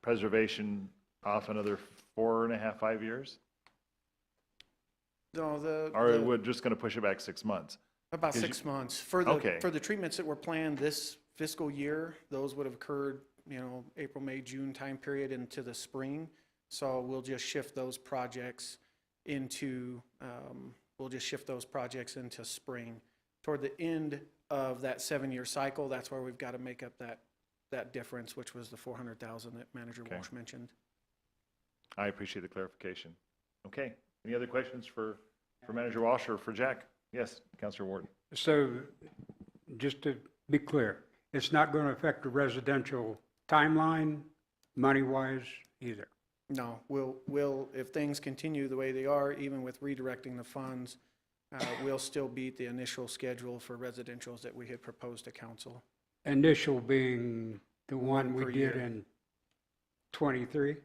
[SPEAKER 1] preservation off another 4.5, 5 years?
[SPEAKER 14] No,
[SPEAKER 1] Or we're just going to push it back 6 months?
[SPEAKER 14] About
[SPEAKER 1] 'Cause
[SPEAKER 14] 6 months. For the treatments that were planned this fiscal year, those would have occurred, April, May, June time period into the spring. So we'll just shift those projects into spring. Toward the end of that 7-year cycle, that's where we've got to make up that difference, which was the $400,000 that Manager Walsh mentioned.
[SPEAKER 1] I appreciate the clarification. Okay, any other questions for Manager Walsh or for Jack? Yes, Councilor Ward.
[SPEAKER 12] So, just to be clear, it's not going to affect the residential timeline, money-wise, either?
[SPEAKER 14] No, we'll, if things continue the way they are, even with redirecting the funds, we'll still beat the initial schedule for residentials that we had proposed to council.
[SPEAKER 12] Initial being the one we
[SPEAKER 14] per
[SPEAKER 12] did
[SPEAKER 14] year.
[SPEAKER 12] in '23?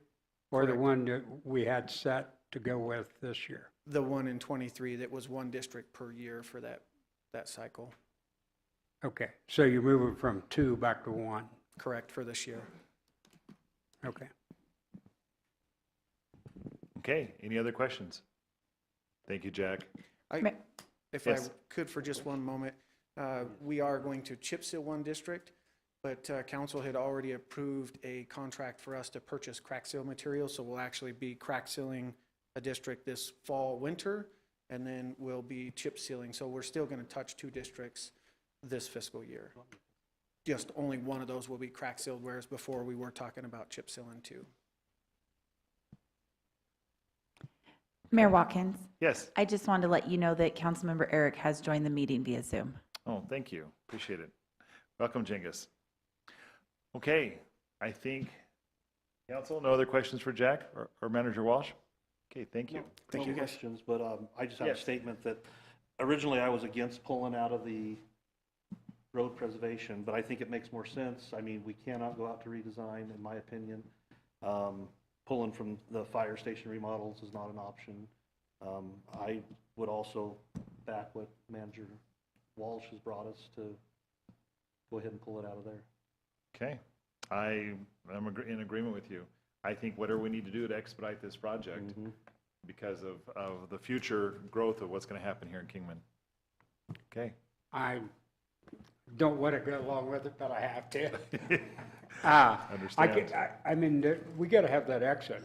[SPEAKER 12] Or the
[SPEAKER 14] Correct.
[SPEAKER 12] one that we had set to go with this year?
[SPEAKER 14] The one in '23 that was one district per year for that cycle.
[SPEAKER 12] Okay, so you're moving from 2 back to 1?
[SPEAKER 14] Correct, for this year.
[SPEAKER 12] Okay.
[SPEAKER 1] Okay, any other questions? Thank you, Jack.
[SPEAKER 14] If
[SPEAKER 1] Yes.
[SPEAKER 14] I could for just one moment, we are going to chip seal one district, but council had already approved a contract for us to purchase crack seal material, so we'll actually be crack sealing a district this fall, winter, and then we'll be chip sealing. So we're still going to touch 2 districts this fiscal year. Just only one of those will be crack sealed, whereas before we were talking about chip sealing 2.
[SPEAKER 15] Mayor Watkins,
[SPEAKER 1] Yes.
[SPEAKER 15] I just wanted to let you know that Councilmember Eric has joined the meeting via Zoom.
[SPEAKER 1] Oh, thank you. Appreciate it. Welcome, Jengus. Okay, I think, council, no other questions for Jack or Manager Walsh? Okay, thank you.
[SPEAKER 14] Thank you,
[SPEAKER 16] No
[SPEAKER 14] guys.
[SPEAKER 16] questions, but I just have a
[SPEAKER 1] Yes.
[SPEAKER 16] statement that originally I was against pulling out of the road preservation, but I think it makes more sense. I mean, we cannot go out to redesign, in my opinion. Pulling from the fire station remodels is not an option. I would also back what Manager Walsh has brought us to go ahead and pull it out of there.
[SPEAKER 1] Okay, I am in agreement with you. I think whatever we need to do to expedite this project because of the future growth of what's going to happen here in Kingman. Okay.
[SPEAKER 12] I don't want to go along with it, but I have to.
[SPEAKER 1] Understand.
[SPEAKER 12] I mean, we got to have that exit.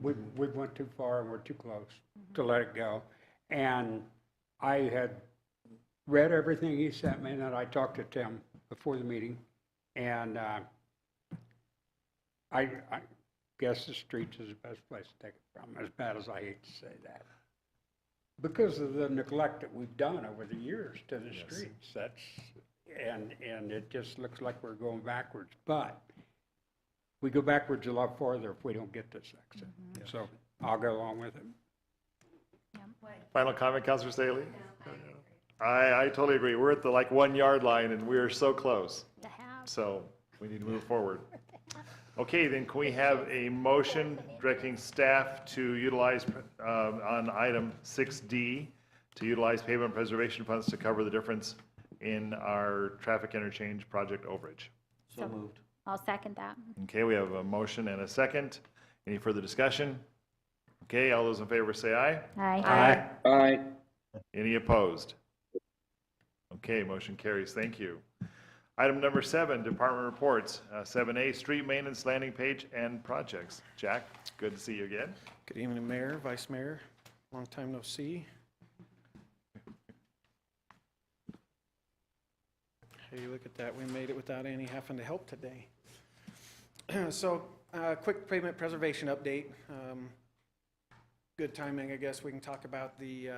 [SPEAKER 12] We went too far and we're too close to let it go. And I had read everything he sent me, and then I talked to Tim before the meeting. And I guess the streets is the best place to take it from, as bad as I hate to say that. Because of the neglect that we've done over the years to the streets. And it just looks like we're going backwards. But we go backwards a lot farther if we don't get this exit. So I'll go along with it.
[SPEAKER 1] Final comment, Councilor Staley? I totally agree. We're at the 1 yard line and we're so close. So we need to move forward. Okay, then can we have a motion directing staff to utilize, on item 6D, to utilize pavement preservation funds to cover the difference in our traffic interchange project overage?
[SPEAKER 16] So moved.
[SPEAKER 2] I'll second that.
[SPEAKER 1] Okay, we have a motion and a second. Any further discussion? Okay, all those in favor say aye.
[SPEAKER 2] Aye.
[SPEAKER 10] Aye.
[SPEAKER 1] Any opposed? Okay, motion carries. Thank you. Item number 7, department reports. 7A, street maintenance landing page and projects. Jack, good to see you again.
[SPEAKER 14] Good evening, Mayor, Vice Mayor. Long time no see. Hey, look at that. We made it without any having to help today. So, quick pavement preservation update. Good timing, I guess. We can talk about the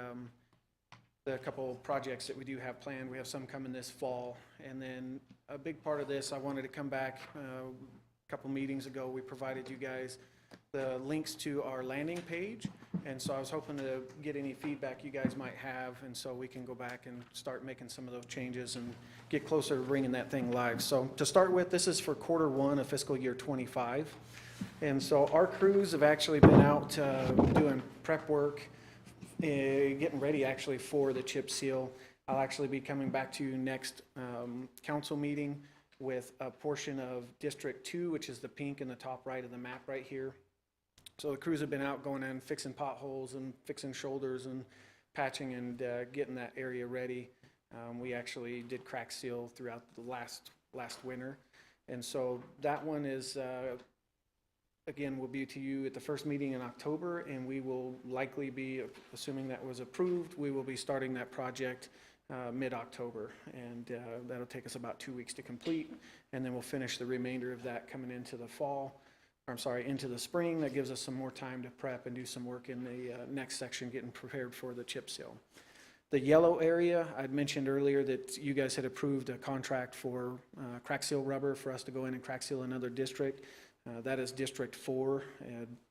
[SPEAKER 14] couple projects that we do have planned. We have some coming this fall. And then a big part of this, I wanted to come back, a couple meetings ago, we provided you guys the links to our landing page. And so I was hoping to get any feedback you guys might have, and so we can go back and start making some of those changes and get closer to bringing that thing live. So to start with, this is for Q1 of fiscal year '25. And so our crews have actually been out doing prep work, getting ready actually for the chip seal. I'll actually be coming back to you next council meeting with a portion of District 2, which is the pink in the top right of the map right here. So the crews have been out going in, fixing potholes and fixing shoulders and patching and getting that area ready. We actually did crack seal throughout the last winter. And so that one is, again, will be to you at the first meeting in October, and we will likely be, assuming that was approved, we will be starting that project mid-October. And that'll take us about 2 weeks to complete. And then we'll finish the remainder of that coming into the fall. Into the spring. That gives us some more time to prep and do some work in the next section, getting prepared for the chip seal. The yellow area, I'd mentioned earlier that you guys had approved a contract for crack seal rubber for us to go in and crack seal another district. That is District 4.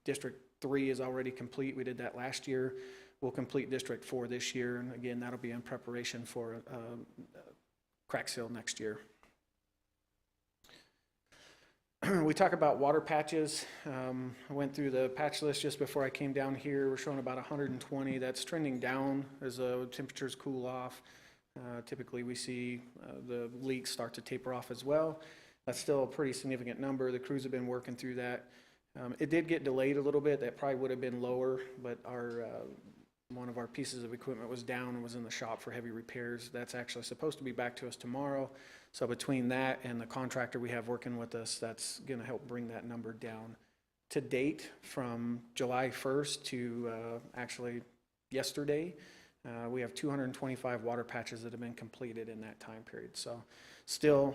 [SPEAKER 14] District 3 is already complete. We did that last year. We'll complete District 4 this year. And again, that'll be in preparation for crack seal next year. We talk about water patches. I went through the patch list just before I came down here. We're showing about 120. That's trending down as the temperatures cool off. Typically, we see the leaks start to taper off as well. That's still a pretty significant number. The crews have been working through that. It did get delayed a little bit. That probably would have been lower, but one of our pieces of equipment was down and was in the shop for heavy repairs. That's actually supposed to be back to us tomorrow. So between that and the contractor we have working with us, that's going to help bring that number down. To date, from July 1st to actually yesterday, we have 225 water patches that have been completed in that time period. So still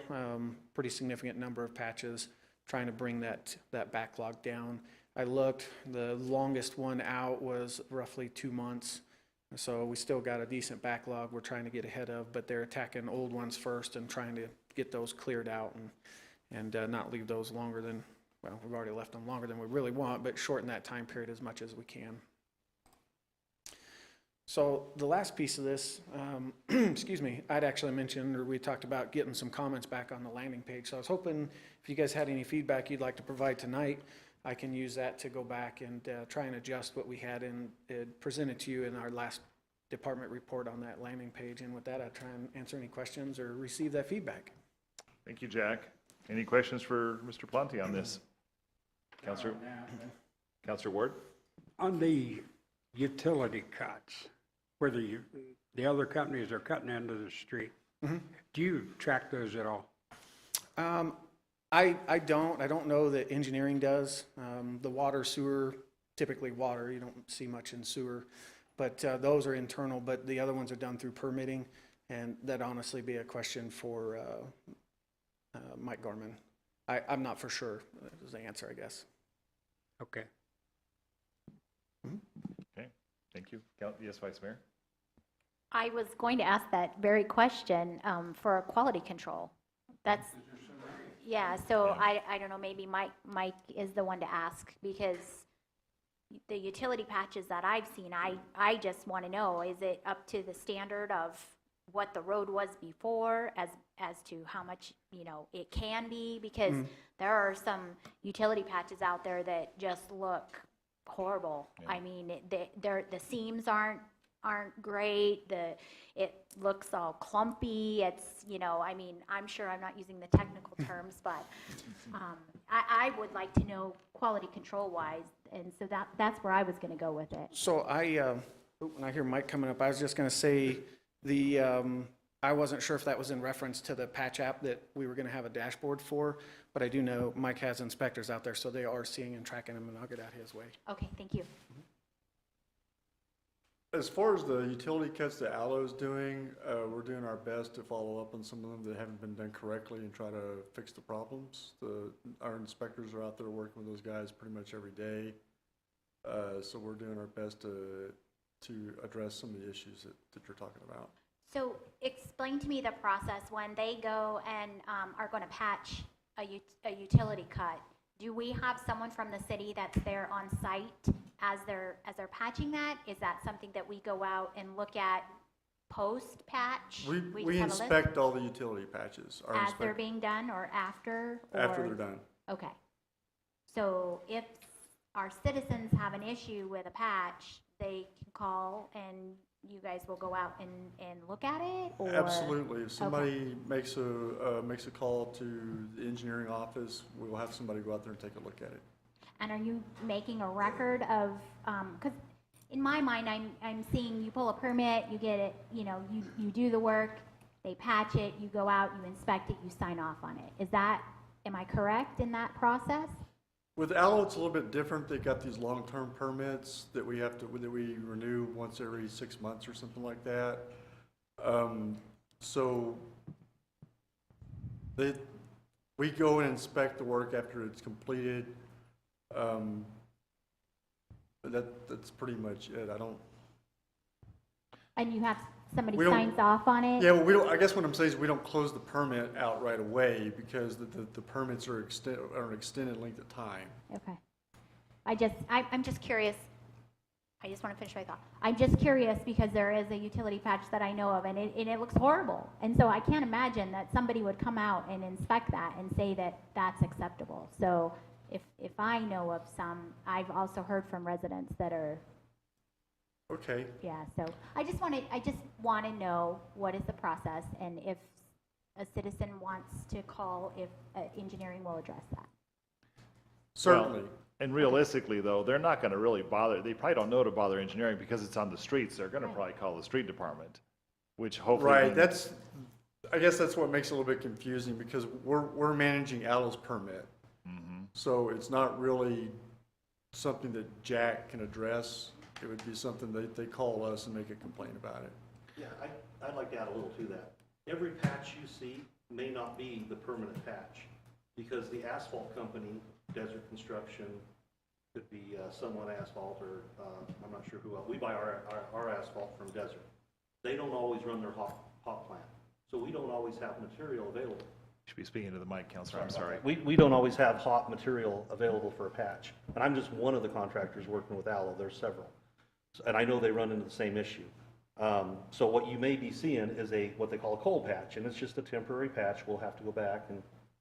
[SPEAKER 14] pretty significant number of patches, trying to bring that backlog down. I looked, the longest one out was roughly 2 months. So we still got a decent backlog we're trying to get ahead of, but they're attacking old ones first and trying to get those cleared out and not leave those longer than, well, we've already left them longer than we really want, but shorten that time period as much as we can. So the last piece of this, excuse me, I'd actually mentioned, or we talked about getting some comments back on the landing page. So I was hoping if you guys had any feedback you'd like to provide tonight, I can use that to go back and try and adjust what we had and presented to you in our last department report on that landing page. And with that, I'll try and answer any questions or receive that feedback.
[SPEAKER 1] Thank you, Jack. Any questions for Mr. Plante on this? Councilor Ward?
[SPEAKER 12] On the utility cuts, where the other companies are cutting into the street, do you track those at all?
[SPEAKER 14] I don't know that engineering does. The water, sewer, typically water, you don't see much in sewer, but those are internal, but the other ones are done through permitting, and that'd honestly be a question for Mike Gorman. I'm not for sure is the answer, I guess.
[SPEAKER 12] Okay.
[SPEAKER 1] Okay, thank you. Yes, Vice Mayor?
[SPEAKER 8] I was going to ask that very question for quality control. That's, yeah, so I don't know, maybe Mike is the one to ask, because the utility patches that I've seen, I just want to know, is it up to the standard of what the road was before as to how much, it can be? Because there are some utility patches out there that just look horrible. Yeah. I mean, the seams aren't great. It looks all clumpy. It's, I mean, I'm sure I'm not using the technical terms, but I would like to know quality control wise, and so that's where I was going to go with it.
[SPEAKER 14] So when I hear Mike coming up, I was just going to say I wasn't sure if that was in reference to the patch app that we were going to have a dashboard for, but I do know Mike has inspectors out there, so they are seeing and tracking them, and I'll get out his way.
[SPEAKER 8] Okay, thank you.
[SPEAKER 17] As far as the utility cuts that Aloe's doing, we're doing our best to follow up on some of them that haven't been done correctly and try to fix the problems. Our inspectors are out there working with those guys pretty much every day. So we're doing our best to address some of the issues that you're talking about.
[SPEAKER 8] So explain to me the process when they go and are going to patch a utility cut. Do we have someone from the city that's there on site as they're patching that? Is that something that we go out and look at post-patch?
[SPEAKER 17] We
[SPEAKER 8] just have a list?
[SPEAKER 17] inspect all the utility patches.
[SPEAKER 8] As they're being done or after?
[SPEAKER 17] After
[SPEAKER 8] or-
[SPEAKER 17] they're done.
[SPEAKER 8] Okay. So if our citizens have an issue with a patch, they can call and you guys will go out and look at it? Or?
[SPEAKER 17] Absolutely. If somebody makes a call to the engineering office, we will have somebody go out there and take a look at it.
[SPEAKER 8] And are you making a record of, because in my mind, I'm seeing you pull a permit, you get it, you do the work, they patch it, you go out, you inspect it, you sign off on it. Am I correct in that process?
[SPEAKER 17] With Aloe, it's a little bit different. They've got these long-term permits that we renew once every 6 months or something like that. So we go and inspect the work after it's completed. But that's pretty much it.
[SPEAKER 8] And you have somebody
[SPEAKER 17] We don't-
[SPEAKER 8] signs off on it?
[SPEAKER 17] Yeah, well, we don't, I guess what I'm saying is we don't close the permit out right away because the permits are an extended length of time.
[SPEAKER 8] Okay. I'm just curious. I just want to finish my thought. I'm just curious because there is a utility patch that I know of and it looks horrible. And so I can't imagine that somebody would come out and inspect that and say that that's acceptable. So if I know of some, I've also heard from residents that are,
[SPEAKER 17] Okay.
[SPEAKER 8] yeah, so I just want to know what is the process and if a citizen wants to call, if engineering will address that.
[SPEAKER 17] Certainly.
[SPEAKER 1] Well, and realistically, though, they're not going to really bother, they probably don't know to bother engineering because it's on the streets. They're going to probably call the street department, which hopefully.
[SPEAKER 17] Right, I guess that's what makes it a little bit confusing because we're managing Aloe's permit. So it's not really something that Jack can address. It would be something they call us and make a complaint about it.
[SPEAKER 16] Yeah, I'd like to add a little to that. Every patch you see may not be the permanent patch, because the asphalt company, Desert Construction, could be Someone Asphalt, or I'm not sure who else. We buy our asphalt from Desert. They don't always run their hot plant, so we don't always have material available.
[SPEAKER 1] Should be speaking to the mic, Counselor, I'm sorry.
[SPEAKER 16] We don't always have hot material available for a patch, and I'm just one of the contractors working with Aloe. There's several. And I know they run into the same issue. So what you may be seeing is what they call a cold patch, and it's just a temporary patch. We'll have to go back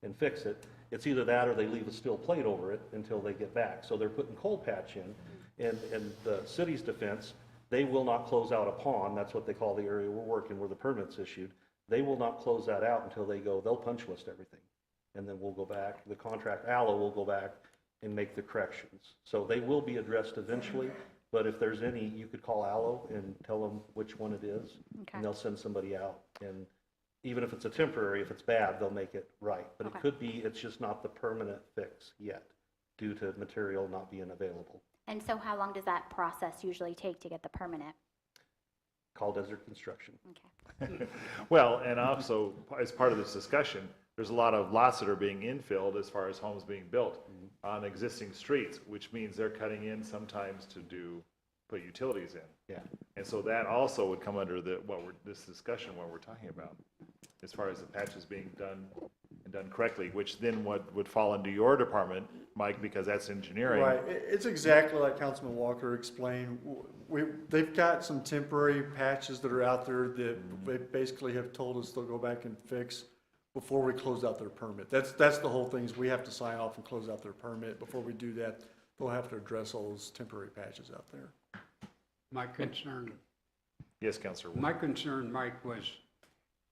[SPEAKER 16] and fix it. It's either that or they leave a steel plate over it until they get back. So they're putting cold patch in. In the city's defense, they will not close out a pond. That's what they call the area we're working where the permit's issued. They will not close that out until they'll punch list everything. And then we'll go back, the contract, Aloe will go back and make the corrections. So they will be addressed eventually. But if there's any, you could call Aloe and tell them which one it is.
[SPEAKER 8] Okay.
[SPEAKER 16] And they'll send somebody out. And even if it's a temporary, if it's bad, they'll make it right. But
[SPEAKER 8] Okay.
[SPEAKER 16] it could be, it's just not the permanent fix yet due to material not being available.
[SPEAKER 8] And so how long does that process usually take to get the permanent?
[SPEAKER 16] Call Desert Construction.
[SPEAKER 8] Okay.
[SPEAKER 1] Well, and also, as part of this discussion, there's a lot of lots that are being infilled as far as homes being built on existing streets, which means they're cutting in sometimes to put utilities in.
[SPEAKER 16] Yeah.
[SPEAKER 1] And so that also would come under this discussion, what we're talking about, as far as the patches being done and done correctly, which then would fall into your department, Mike, because that's engineering.
[SPEAKER 17] Right, it's exactly like Councilman Walker explained. They've got some temporary patches that are out there that they basically have told us they'll go back and fix before we close out their permit. That's the whole thing, is we have to sign off and close out their permit. Before we do that, they'll have to address all those temporary patches out there.
[SPEAKER 12] My concern,
[SPEAKER 1] Yes, Counselor.
[SPEAKER 12] my concern, Mike, was,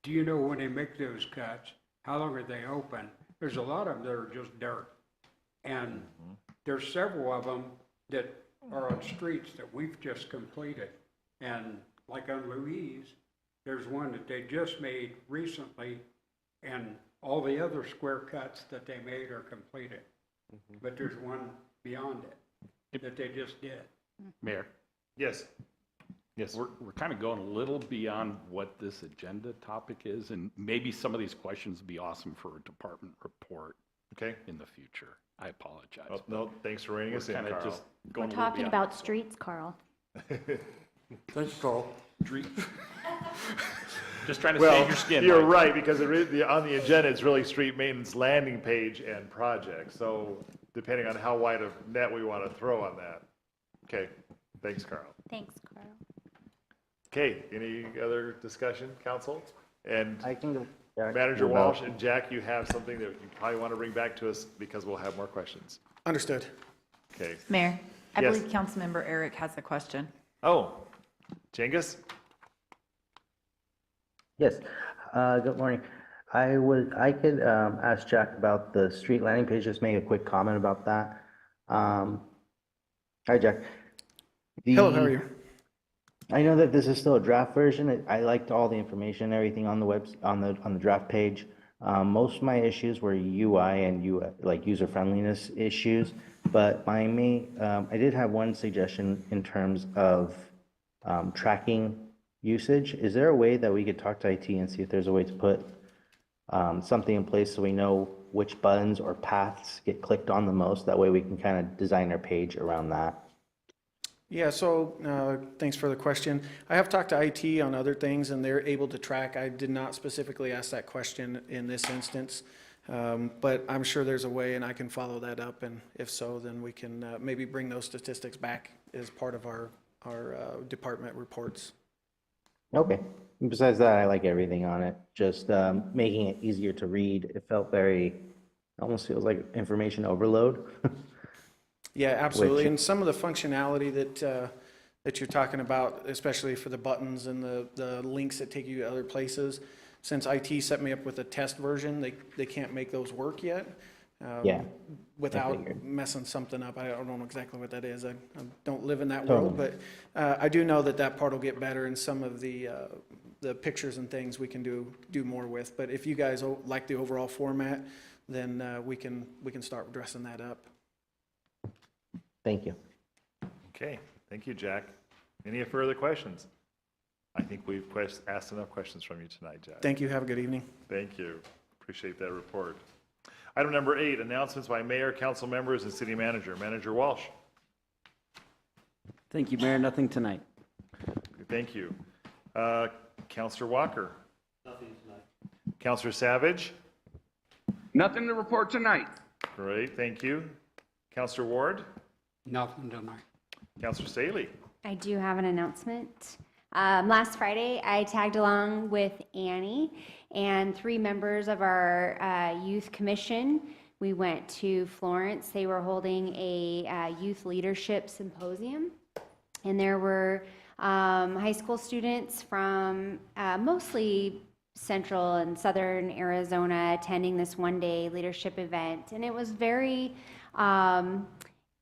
[SPEAKER 12] do you know when they make those cuts, how long are they open? There's a lot of them that are just dirt. And there's several of them that are on streets that we've just completed. And like on Louise, there's one that they just made recently, and all the other square cuts that they made are completed. But there's one beyond it that they just did.
[SPEAKER 9] Mayor,
[SPEAKER 1] Yes. Yes.
[SPEAKER 9] We're kind of going a little beyond what this agenda topic is, and maybe some of these questions would be awesome for a department report
[SPEAKER 1] Okay.
[SPEAKER 9] in the future. I apologize.
[SPEAKER 1] Oh, no, thanks for reining
[SPEAKER 9] We're
[SPEAKER 1] us in,
[SPEAKER 9] kind of
[SPEAKER 1] Carl.
[SPEAKER 9] just
[SPEAKER 2] We're
[SPEAKER 9] going a little
[SPEAKER 2] talking
[SPEAKER 9] beyond.
[SPEAKER 2] about streets, Carl.
[SPEAKER 17] Thanks, Carl.
[SPEAKER 9] Street. Just trying to
[SPEAKER 1] Well,
[SPEAKER 9] save your skin.
[SPEAKER 1] you're
[SPEAKER 9] Mike.
[SPEAKER 1] right, because on the agenda, it's really street maintenance landing page and project. So depending on how wide a net we want to throw on that. Okay, thanks, Carl.
[SPEAKER 2] Thanks, Carl.
[SPEAKER 1] Okay, any other discussion, council? And
[SPEAKER 18] I can go. Jack,
[SPEAKER 1] Manager
[SPEAKER 18] about-
[SPEAKER 1] Walsh and Jack, you have something that you probably want to bring back to us because we'll have more questions.
[SPEAKER 14] Understood.
[SPEAKER 1] Okay.
[SPEAKER 15] Mayor, I
[SPEAKER 1] Yes.
[SPEAKER 15] believe Councilmember Eric has a question.
[SPEAKER 1] Oh, Jengus?
[SPEAKER 18] Yes, good morning. I could ask Jack about the street landing page, just make a quick comment about that. Hi, Jack.
[SPEAKER 14] Hello, how are you?
[SPEAKER 18] I know that this is still a draft version. I liked all the information, everything on the on the draft page. Most of my issues were UI and like user friendliness issues, but I did have one suggestion in terms of tracking usage. Is there a way that we could talk to IT and see if there's a way to put something in place so we know which buttons or paths get clicked on the most? That way we can kind of design our page around that.
[SPEAKER 14] Yeah, so thanks for the question. I have talked to IT on other things, and they're able to track. I did not specifically ask that question in this instance, but I'm sure there's a way, and I can follow that up. And if so, then we can maybe bring those statistics back as part of our department reports.
[SPEAKER 18] Okay. Besides that, I like everything on it. Just making it easier to read. It felt almost feels like information overload.
[SPEAKER 14] Yeah, absolutely.
[SPEAKER 18] Which-
[SPEAKER 14] And some of the functionality that you're talking about, especially for the buttons and the links that take you to other places, since IT set me up with a test version, they can't make those work yet.
[SPEAKER 18] Yeah, I
[SPEAKER 14] Without
[SPEAKER 18] figured.
[SPEAKER 14] messing something up. I don't know exactly what that is. I don't live in that
[SPEAKER 18] Totally.
[SPEAKER 14] world, but I do know that part will get better, and some of the pictures and things we can do more with. But if you guys like the overall format, then we can start dressing that up.
[SPEAKER 18] Thank you.
[SPEAKER 1] Okay, thank you, Jack. Any further questions? I think we've asked enough questions from you tonight, Jack.
[SPEAKER 14] Thank you. Have a good evening.
[SPEAKER 1] Thank you. Appreciate that report. Item number 8, announcements by mayor, council members, and city manager. Manager Walsh.
[SPEAKER 6] Thank you, Mayor. Nothing tonight.
[SPEAKER 1] Thank you. Councilor Walker. Nothing tonight. Councilor Savage.
[SPEAKER 10] Nothing to report tonight.
[SPEAKER 1] Great, thank you. Councilor Ward.
[SPEAKER 12] Nothing tonight.
[SPEAKER 1] Councilor Staley.
[SPEAKER 3] I do have an announcement. Last Friday, I tagged along with Annie and 3 members of our youth commission. We went to Florence. They were holding a youth leadership symposium, and there were high school students from mostly central and southern Arizona attending this one-day leadership event, and it was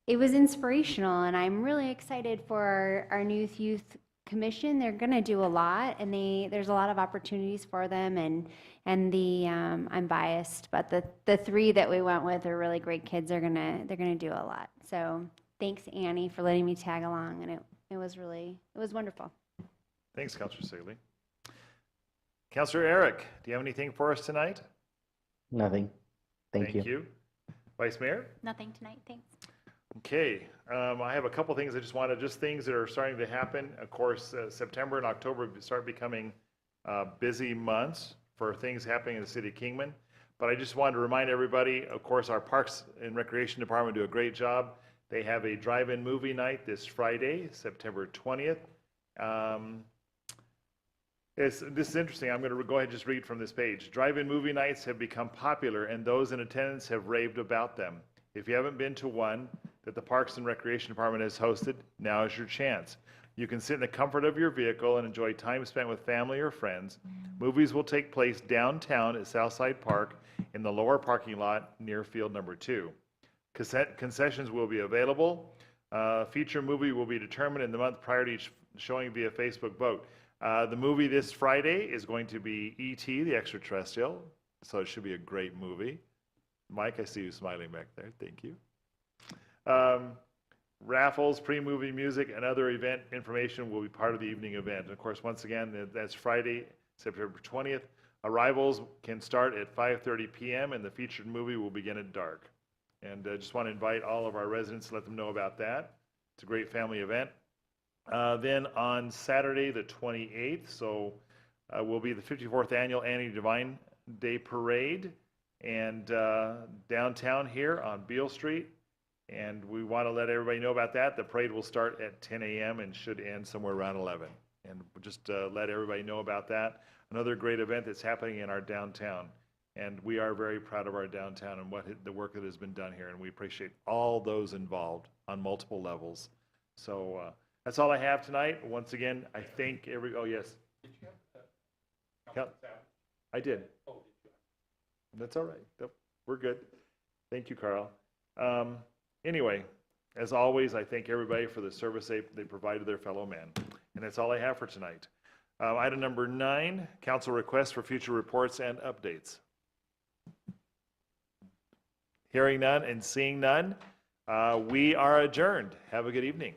[SPEAKER 3] it was inspirational, and I'm really excited for our new youth commission. They're going to do a lot, and there's a lot of opportunities for them, and I'm biased, but the 3 that we went with are really great kids. They're gonna do a lot. So thanks, Annie, for letting me tag along, and it was wonderful.
[SPEAKER 1] Thanks, Councilor Staley. Councilor Eric, do you have anything for us tonight?
[SPEAKER 18] Nothing. Thank you.
[SPEAKER 1] Vice Mayor?
[SPEAKER 2] Nothing tonight, thanks.
[SPEAKER 1] Okay, I have a couple things just things that are starting to happen. Of course, September and October start becoming busy months for things happening in the city of Kingman. But I just wanted to remind everybody, of course, our Parks and Recreation Department do a great job. They have a drive-in movie night this Friday, September 20th. This is interesting. I'm going to go ahead and just read from this page. Drive-in movie nights have become popular, and those in attendance have raved about them. If you haven't been to one that the Parks and Recreation Department has hosted, now is your chance. You can sit in the comfort of your vehicle and enjoy time spent with family or friends. Movies will take place downtown at Southside Park in the lower parking lot near field number 2. Concessions will be available. Feature movie will be determined in the month prior to each showing via Facebook vote. The movie this Friday is going to be E.T. the Extraterrestrial, so it should be a great movie. Mike, I see you smiling back there. Thank you. Raffles, pre-movie music, and other event information will be part of the evening event. Of course, once again, that's Friday, September 20th. Arrivals can start at 5:30 p.m. and the featured movie will begin at dark. And just want to invite all of our residents to let them know about that. It's a great family event. Then on Saturday, the 28th, so will be the 54th Annual Annie Divine Day Parade, and downtown here on Beale Street. And we want to let everybody know about that. The parade will start at 10 a.m. and should end somewhere around 11. And just let everybody know about that. Another great event that's happening in our downtown. And we are very proud of our downtown and the work that has been done here. And we appreciate all those involved on multiple levels. So that's all I have tonight. Once again, I thank oh yes. Did you have I did. Oh, did you? That's all right. Nope, we're good. Thank you, Carl. Anyway, as always, I thank everybody for the service they provide to their fellow men. And that's all I have for tonight. Item number 9, council requests for future reports and updates. Hearing none and seeing none, we are adjourned. Have a good evening.